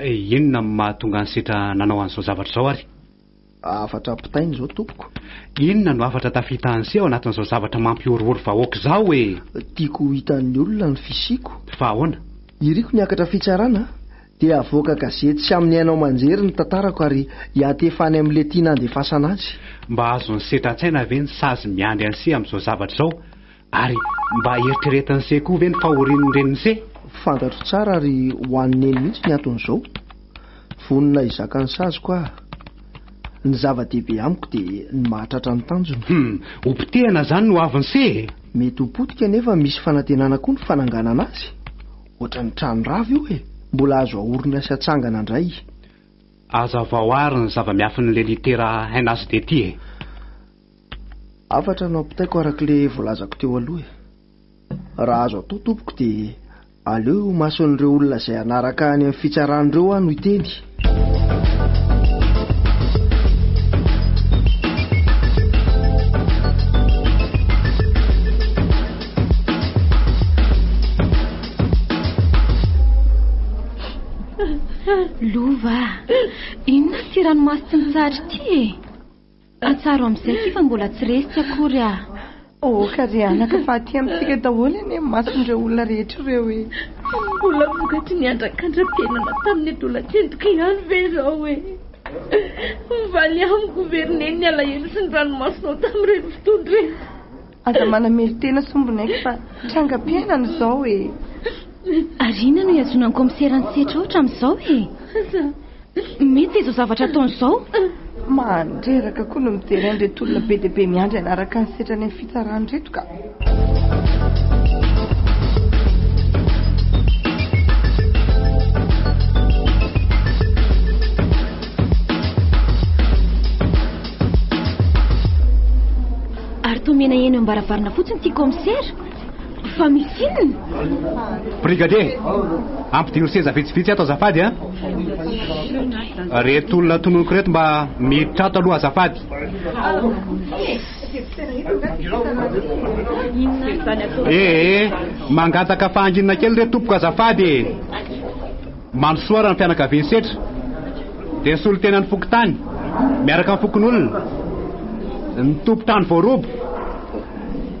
inona mahatonga ny setra nanao an'izao zavatra izao ary? Afatra pitainy izao tompoko. Inona no afatra tafita an'izay ao anatin'izao zavatra mampiorory vahoaka izao hoe? Tiako hitan'ny olona ny fisiko. Fa ahoana? Iriko niakatra fitsarana dia avoaka gazety sy amin'ny hainao manjery ny tantarako ary hiatefany amin'le tiana andefasana azy. Mba azo ny setra an-tsaina ve ny sazy miandry an'se amin'izao zavatra izao ary mba eritreretany se koa ve ny fahorian'ny reniny se? Fantatro tsara ary ho an'ny eny mihitsy ny aton'izao. Vonona izaka ny sazoko aho. Ny zava-dehibe amiko dia ny mahatratra ny tanjony. Hopitehana izany no avy ny se. Mety ho potika nefa misy fanantenana koa ny fananganana azy. Ohatra ny trano rava io mbola azo ahorina sy atsangana indray. Aza vaoary ny zava-miafin'le litera nhd ty Afatra no ampitaiko arak'le voalazako teo aloha. Raha azo atao tompoko dia aleo mason'ireo olona izay anaraka any amin'ny fitsaran'ireo no hiteny. Lova, inona ty ranomasy tsy nitsary ty? Atsaro amin'izay ty fa mbola tsy resy akory Kary anaka fa aty amintsika daholo eny mason'ireo olona rehetra ireo Mbola vokatry ny andrakandram-piainana tamin'ny adolatsentiko ihany ve zao mivaly aho amin'ny governer ny alahelo sy ny ranomasinao tamin'ireny fotoana ireny. Aza manamely tena sombonaiky fa trangam-piainana izao Ary inona no iazonan'ny komisera ny setra ohatra amin'izao Mety izao zavatra ataon'izao? Mandreraka koa no mijery an'ireto olona be dia be miandry anaraka ny setra ny fitsarany reto ka. Ary tomena eny ambaravarana fotsiny ty komisera? Fa misy inona? Brigadier, ampidino seza vitsivitsy ato azafady reto olona tononoko reto mba miditra ato aloha azafady. Mangataka fahanginana kely reto tompoko azafady. Manosoara ny fianakaviany setra dia ny solon-tenany fokotany miaraka amin'ny fokon'olona ny tompo-tany voarobo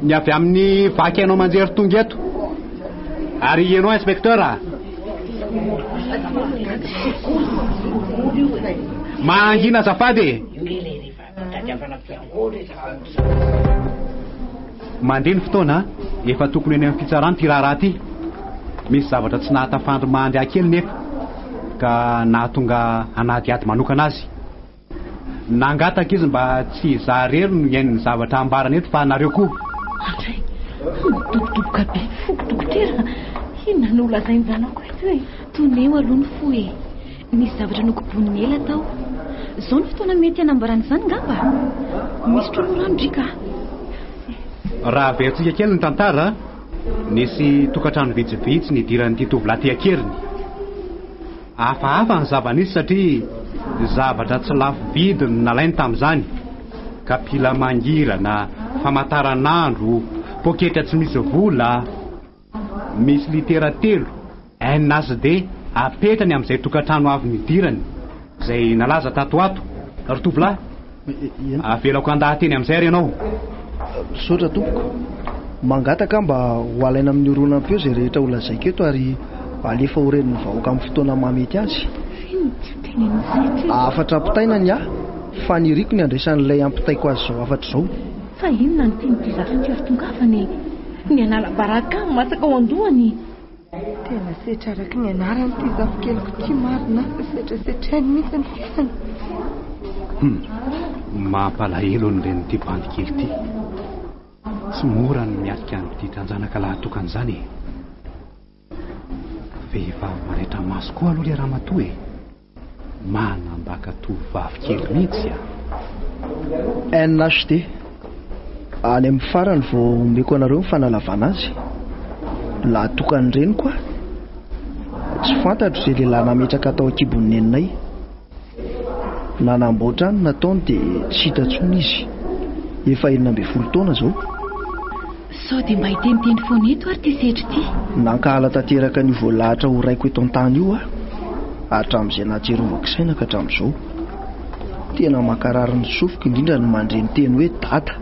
ny avy amin'ny vaky hainao manjery tonga eto ary ianao inspekteur mahangina azafady mandeha ny fotoana efa tokony eny amin'ny fitsarany ty raharaha ty misy zavatra tsy nahatafandry mahandry akely nefa ka nahatonga anady ady manokana azy nangataka izy mba tsy zarery no iain'ny zavatra ambarana eto fa nareo koa. Andray, dobodoboka be foko dokotera. Inona no lazainy zanako eto e? Toneo aloha ny fo e. Nisy zavatra nokoboniny ela tao. Zao ny fotoana mety hanambarana izany ngamba. Misy trondrondrika. Raha verontsika kely ny tantara, nisy tokantrano vitsivitsy nidiran'ity tovolahy ty akeriny. Hafahafa ny zava-nisy satria zavatra tsy lafo vidy no nalainy tamin'izany. Kapila mangirana, famantaranandro, poketra tsy misy vola, misy litera 3, NHD apetrany amin'izay tokantrano avy nidirany, izay nalaza tatoato. Ry tovolahy, avelako andahateny amin'izay ianao. Sotra tompoko, mangataka mba ho alaina amin'ny oronam-peo izay rehetra ho lazaiko eto ary alefa ho reniny vahoaka amin'ny fotoana mamety azy. Afatra ampitainany fa niriko ny andraisan'ilay ampitaiko azy izao afatra izao. Fa inona ny tianyty zavatra tsy tongavany? Ny anala-baraka masaka ao andohany. Tena setra araka ny anarany ty zafikeloko ty marina setrasetrainy mihitsy ny fiainana. Mampalahelo n'ireny ty bandikely ty. Tsy mora ny miatika n'ity tranjanaka lahatokan'izany. Vehivavy marehitra maso koa aloha le ramatoa e. Manambaka tovovavy kely mihitsy NHD any amin'ny farany vao omeko anareo ny fanalavana azy. Laha tokan'ireny koa tsy fantatro izay lehilahy nametraka atao akibon'ny neninay. Nanamboatra ny nataony dia tsy hita tsony izy. Efa 12 taona zao. Sao dia mba hiteniteny foana eto ary ty setra ty. Nankahala tanteraka ny voalahatra ho raiko eto an-tany io hatramin'izay nahatsiarovako saina ka hatramin'izao. Tena makarary ny sofiko indrindra ny mandre ny teny hoe dada.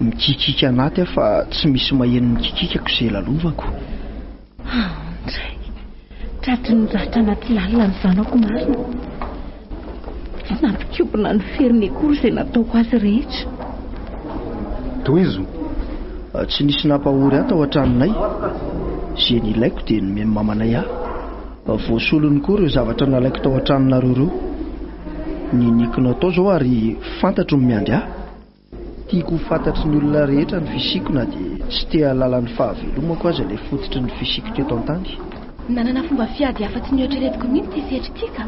Mikikika anaty fa tsy misy maheno mikikikako izay lalovako. Andray, tratry ny zatra anaty lalina ny zanako marina. Tsy nampikobona ny feriny akory izay nataoko azy rehetra. Toezo, tsy nisy nampahory ato ao an-tranonay. Izay nilaiko dia ny mamanay voasolony koa ireo zavatra nalaiko tao an-tranonareo ireo. Ny nikona tao zao ary fantatro ny miandry tiako fantatry ny olona rehetra ny fisiko na dia tsy te halala ny fahavelomako aza ilay fototry ny fisiko teto an-tany. Nanana fomba fiady afa-tsy ny ohatreretiko mihitsy ty setra ty ka.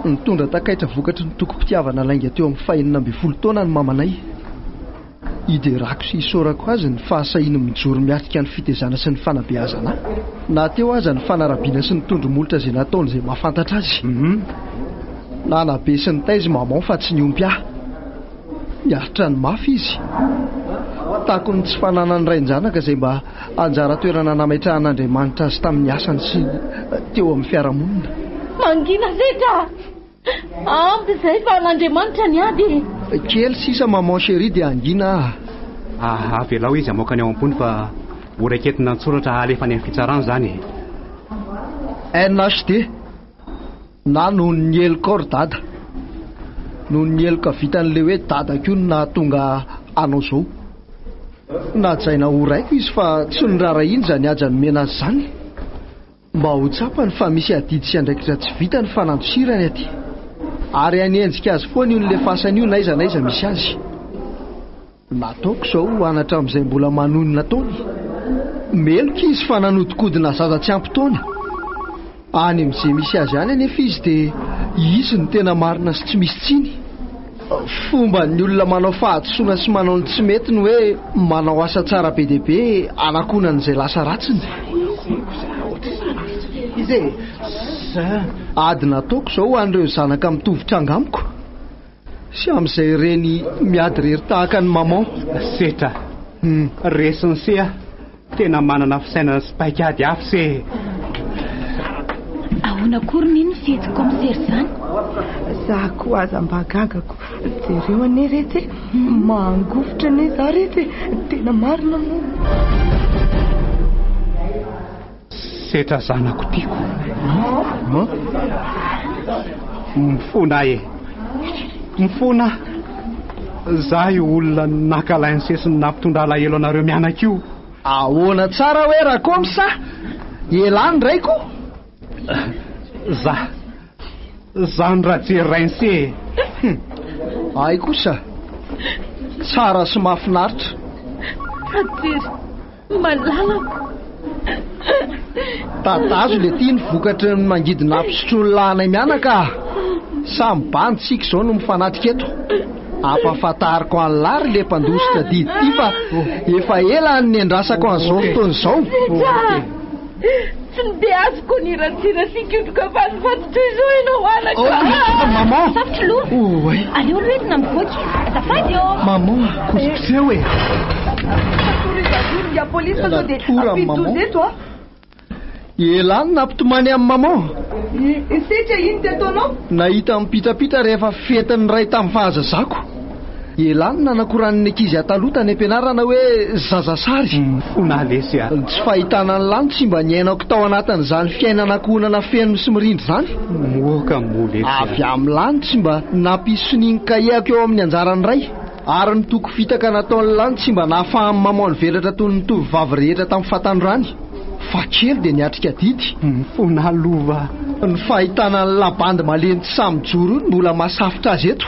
Nitondra takaitra vokatry ny toko-pitiavana lainga teo amin'ny 12 taona ny mamanay. Iderako sy isorako azy ny fahasahiny mijoro miatika ny fitezana sy ny fanabeazana. Na teo aza ny fanarabiana sy ny tondromolotra izay nataony izay mahafantatra azy. Nanabe sy ny taizy mamao fa tsy niompy miaritra ny mafy izy. Tako ny tsy fananany rain-janaka izay mba anjara toerana nametrahan'Andriamanitra azy tamin'ny asany sy teo amin'ny fiarahamonina. Mangina setra! Ampy izay fa n'Andriamanitra ny ady. Kely sisa maman chérie dia angina. Avelao izy amoakany ao am-pony fa oraiketina antsoratra alefa ny amin'ny fitsarana izany. NHD na noho ny elokor dada. Noho ny eloka vitan'ilay hoe dada koa no nahatonga anao zao. Najaina ho raiko izy fa tsy ny rarahinja ny aja nomena azy zany. Mba ho tsapany fa misy adidy sy andraikitra tsy vita ny fanandosirany aty. Ary anenjika azy foana io n'le fasany io naiza misy azy. Nataoko izao anatra amin'izay mbola manonina taony. Meloka izy fa nanodikodina zaza tsy ampy taona. Any amin'izay misy azy any anefa izy dia izy ny tena marina sy tsy misy tsiny. Fomba ny olona manao fahadosoana sy manao ny tsy mety ny hoe manao asa tsara be dia be anakonan'izay lasa ratsiny. Izay ady nataoko izao an'ireo zanaka mitovitra angamiko sy amin'izay reny miady rery tahaka ny maman. Setra resonsea tena manana fisainana sy paikady afy se. Ahoana kory niny fihetsiko amin'sery izany? Za koa aza mba gagako. Jereo ane rety mangofotra ane za rety tena marina moa. Setra zanako tiako. Mifona mifona. Za io olona nakalainy sesiny nampitondra alahelo anareo mianaka io. Ahoana tsara hoe raha komsa elany raiko. Za ny rajery rainse. Ay kosa tsara sy mahafinaritra. Ratsiry malalako. Tatazo le tia ny vokatry ny mangidina ampisotrony lahanay mianaka. Samy bantsika izao no mifanatrika eto. Ampahafantariko an'lary le mpandositra didy ty fa efa ela ny andrasako an'izao fotoana izao. Tsy ny be azoko ny ratsira sikiotroka fatofatotra izao ianao anaka. Maman. Safotry loha. Aleo aloha entina mivoaka izy. Azafady eo. Maman, kosikoseo e. Ya polisy fa sao dia ampitozy eto a. Elany nampitomany amin'ny maman. Setra iny ty ataonao? Nahita mipitapita rehefa fetiny ray tamin'ny fahazazako. Elany nanakoran'ny ankizy ataloha tany am-pianarana hoe zazasary. Fonalesy a. Tsy fahitana ny lany tsy mba niainako tao anatin'izany fiainana-konana feno sy mirindry zany. Moka molesy. Avy amin'ny lany tsy mba nampisoniny kaheko eo amin'ny anjarany ray. Ary ny toko fitaka nataon'ny lany tsy mba nahafahan'ny maman velatra toy ny tovovavy rehetra tamin'ny fatanyrany. Fa kely dia niatrika didy. Fonalova. Ny fahitana ny labandy malemy tsy samy joro iny mbola mahasafitra azy eto.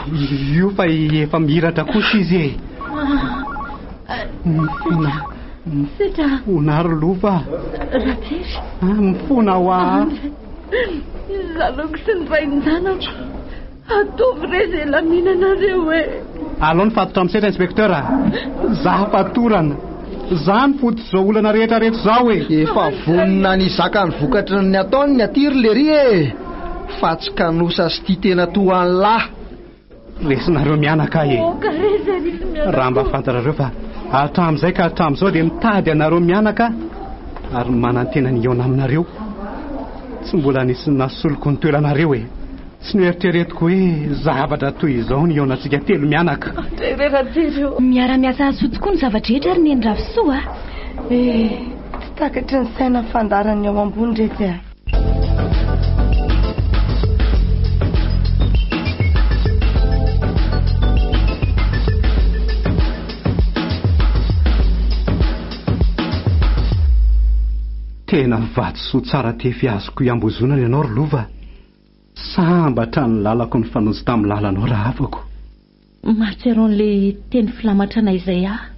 Io fa efa miratra kosa izy e. Setra. Fonaro lova. Ratsiry. Mifona ho a. Zaloko sy ny vahinjanako. Ataovy re izay laminanareo e. Alao ny fatotra amin'ny setra inspektera. Zaho fatorana. Zany fototra izao olana rehetrarehetra izao e. Efa vonina ny zaka ny vokatry ny ataony ny atiry le ry e. Fa tsy kanosa sy tia tena tohan'ny lahy. Resinareo mianaka e. Raha mba fantarareo fa hatramin'izay ka hatramin'izao dia mitady anareo mianaka ary manantena ny eona aminareo. Tsy mbola nisy nasoloko ny toeranareo e. Tsy noeritreretiko hoe zavatra toy izao ny eonantsika telo mianaka. Miara-miasa azo tokoa ny zavatra rehetra ary ny endrafisoa. Tsy takatry ny saina fandarany ao ambony rehetra a. Tena vatsoa tsara tefy azoko iambozonana ianao ry lova. Sambatra ny lalako ny fanozy tamin'ny lalanao raha afako. Mahatsiaro an'le teny filamantrana izay aho.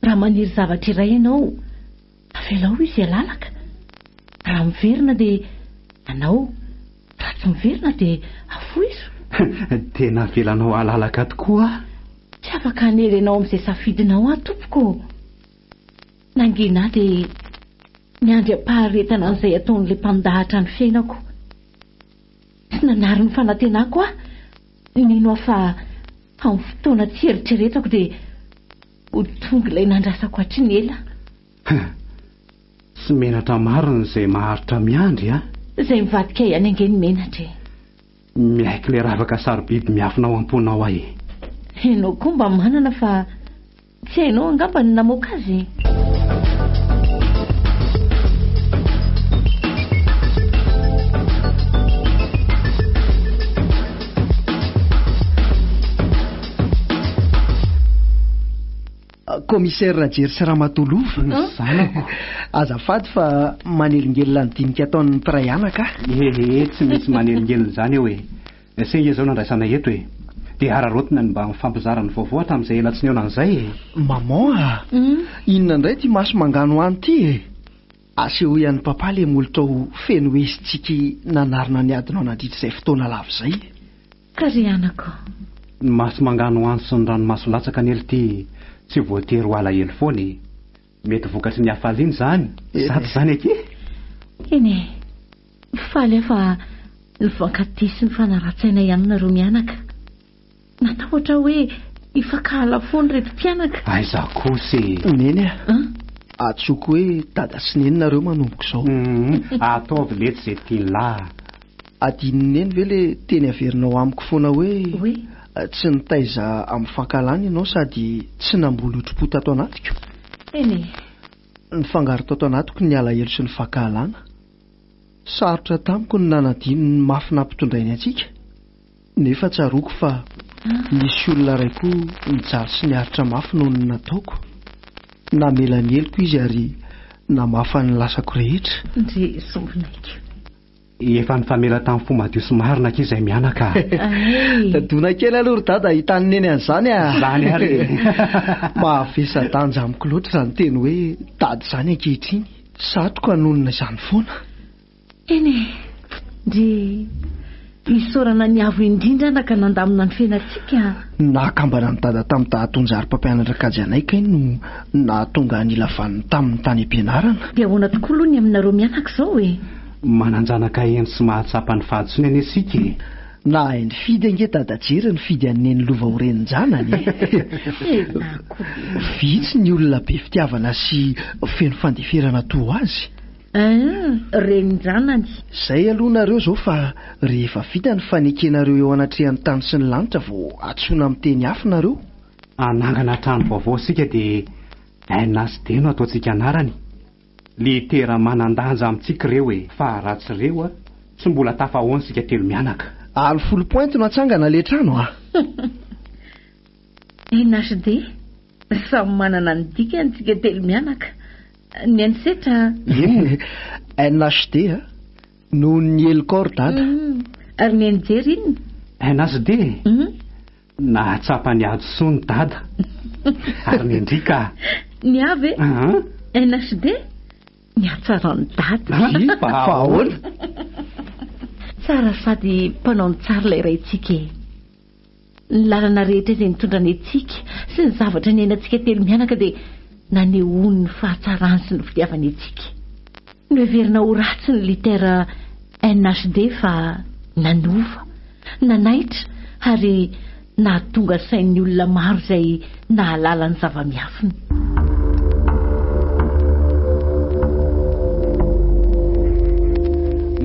Raha maniry zavatra iray ianao, avelao izy alalaka. Raha miverina dia anao, raha tsy miverina dia afoiso. Tena avelanao alalaka tokoa. Tsy afaka hanerenao amin'izay safidinao tompoko. Nangina dia ny andriam-paharetana an'izay ataon'ilay mpandahatra ny fiainako. Tsy nanary ny fanantenako nino fa amin'ny fotoana tsy eritreretako dia ho tonga ilay nandrasako hatriny ela. Tsy menatra marina izay maharitra miandry a. Izay mivadika ihany angeny menatra. Miaiky ilay ravaka sarobidy miafinao am-ponao ahy. Ianao koa mba manana fa tsy hainao angamba ny namoaka azy. Commissaire Jery sy Ramatolova. Zanako. Azafady fa manelingelina ny dinika ataon'ny mpiray anaka. Tsy misy manelingelina izany eo e. Senga izao nandraisana eto e. Dia ararotina ny mba mifampizara ny vaovao tamin'izay ela tsy neona an'izay e. Maman inona indray ty maso mangano any ty e. Aseho ihany papa le molotra ho feno esitsika nanarina ny adinao nandritra izay fotoana lava izay. Kary anako. Ny maso mangano any sy ny ranomaso latsaka ny ely ty tsy voatery ho alahelo foana e. Mety vokatry ny hafaliana izany. Sady izany aky. Eny e. Faly fa ny voankaty sy ny fanaratsaina ihany nareo mianaka. Natahotra hoe ifakahala foana reto mpianaka. Aiza kosy. Neny a. Atsoko hoe dada sy neny nareo manomboko izao. Ataovy lety izay tiany lahy. Adininy eny ve le teny averinao amiko foana hoe tsy nitaiza amin'ny fankalana ianao sady tsy namboly otro-po tato anatiko. Eny. Ny fangaro tato anatiko ny alahelo sy ny fankalana. Sarotra tamiko ny nanadino ny mafy nampitondrainy antsika. Nefa tsaroko fa misy olona ray koa mijaly sy niaritra mafy noho ny nataoko. Namela ny heliko izy ary namafa ny lasako rehetra. Ndre sombinaiko. efa nifamela tamin'ny fomba sy marina k izay mianaka. Tadona kely aloha ry dada hitaniny eny an'izany Zany ary. Mavesa-danja amiko loatra izany teny hoe dady izany ankehitriny. Satroka hanonona izany foana. Eny dry isaorana ny avo indrindra naka nandamina ny fiainantsika. Nakambana ny dada tamin'ny dahatonjary mpampianatra kajy anaika iny no nahatonga ny lavaniny tamin'ny tany am-pianarana. Dia ahoana tokoa aloha ny aminareo mianaka izao e. Mananjanaka eny sy mahatsapa ny fahatsony any asika. Na ny fidy ange dada jery ny fidy aneny lova ho renin-janany. Vitsy ny olona be fitiavana sy feno fandeferana toa azy. Renin-janany. Zay aloha nareo zao fa rehefa vita ny fanekenareo eo anatrehan'ny tany sy ny lanitra vao atsoina amin'ny teny hafa nareo. Anangana trano vaovao sika dia ain'asy no ataontsika anarany. Litera manandanja amintsika reo e. Fa ratsy reo tsy mbola tafahoany sika telo mianaka. 10 pointy no atsangana le trano HD samy manana ny dikany tsika telo mianaka. Ny herisetra NHD no ny elkor dada. Ary ny enjery inona? NHD nahatsapa ny adosony dada. Ary ny endrika ny avy NHD ny atsaran'ny dada. Fa ahoana? Tsara sady mpanao ny tsara ilay raintsika e. Ny lalana rehetra izay mitondra ny antsika sy ny zavatra ny ainantsika telo mianaka dia nanehoany ny fahatsarany sy ny fitiavany antsika. Noheverina ho ratsy ny litera NHD fa nanova, nanaitra ary nahatonga sain'ny olona maro izay nahalala ny zava-miafiny.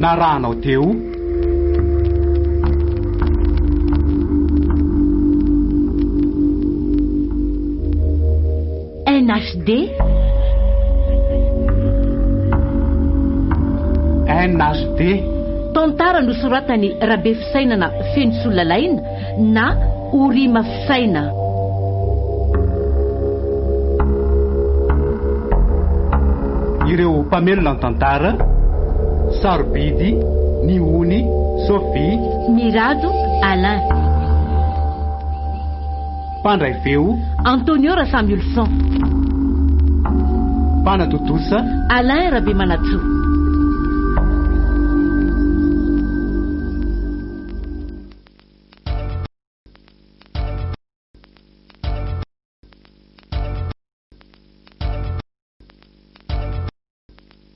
Narahanao teo NHD Tantara nosoratany Rabe Fisainana feno solalaina na Orima Fisaina. Ireo mpamelona ny tantara: Sarobidy, Niony, Sophie, Mirado, Alain. Mpandray feo: Antonio Rasamulson. Mpanadodosa: Alain Rabe Manatso.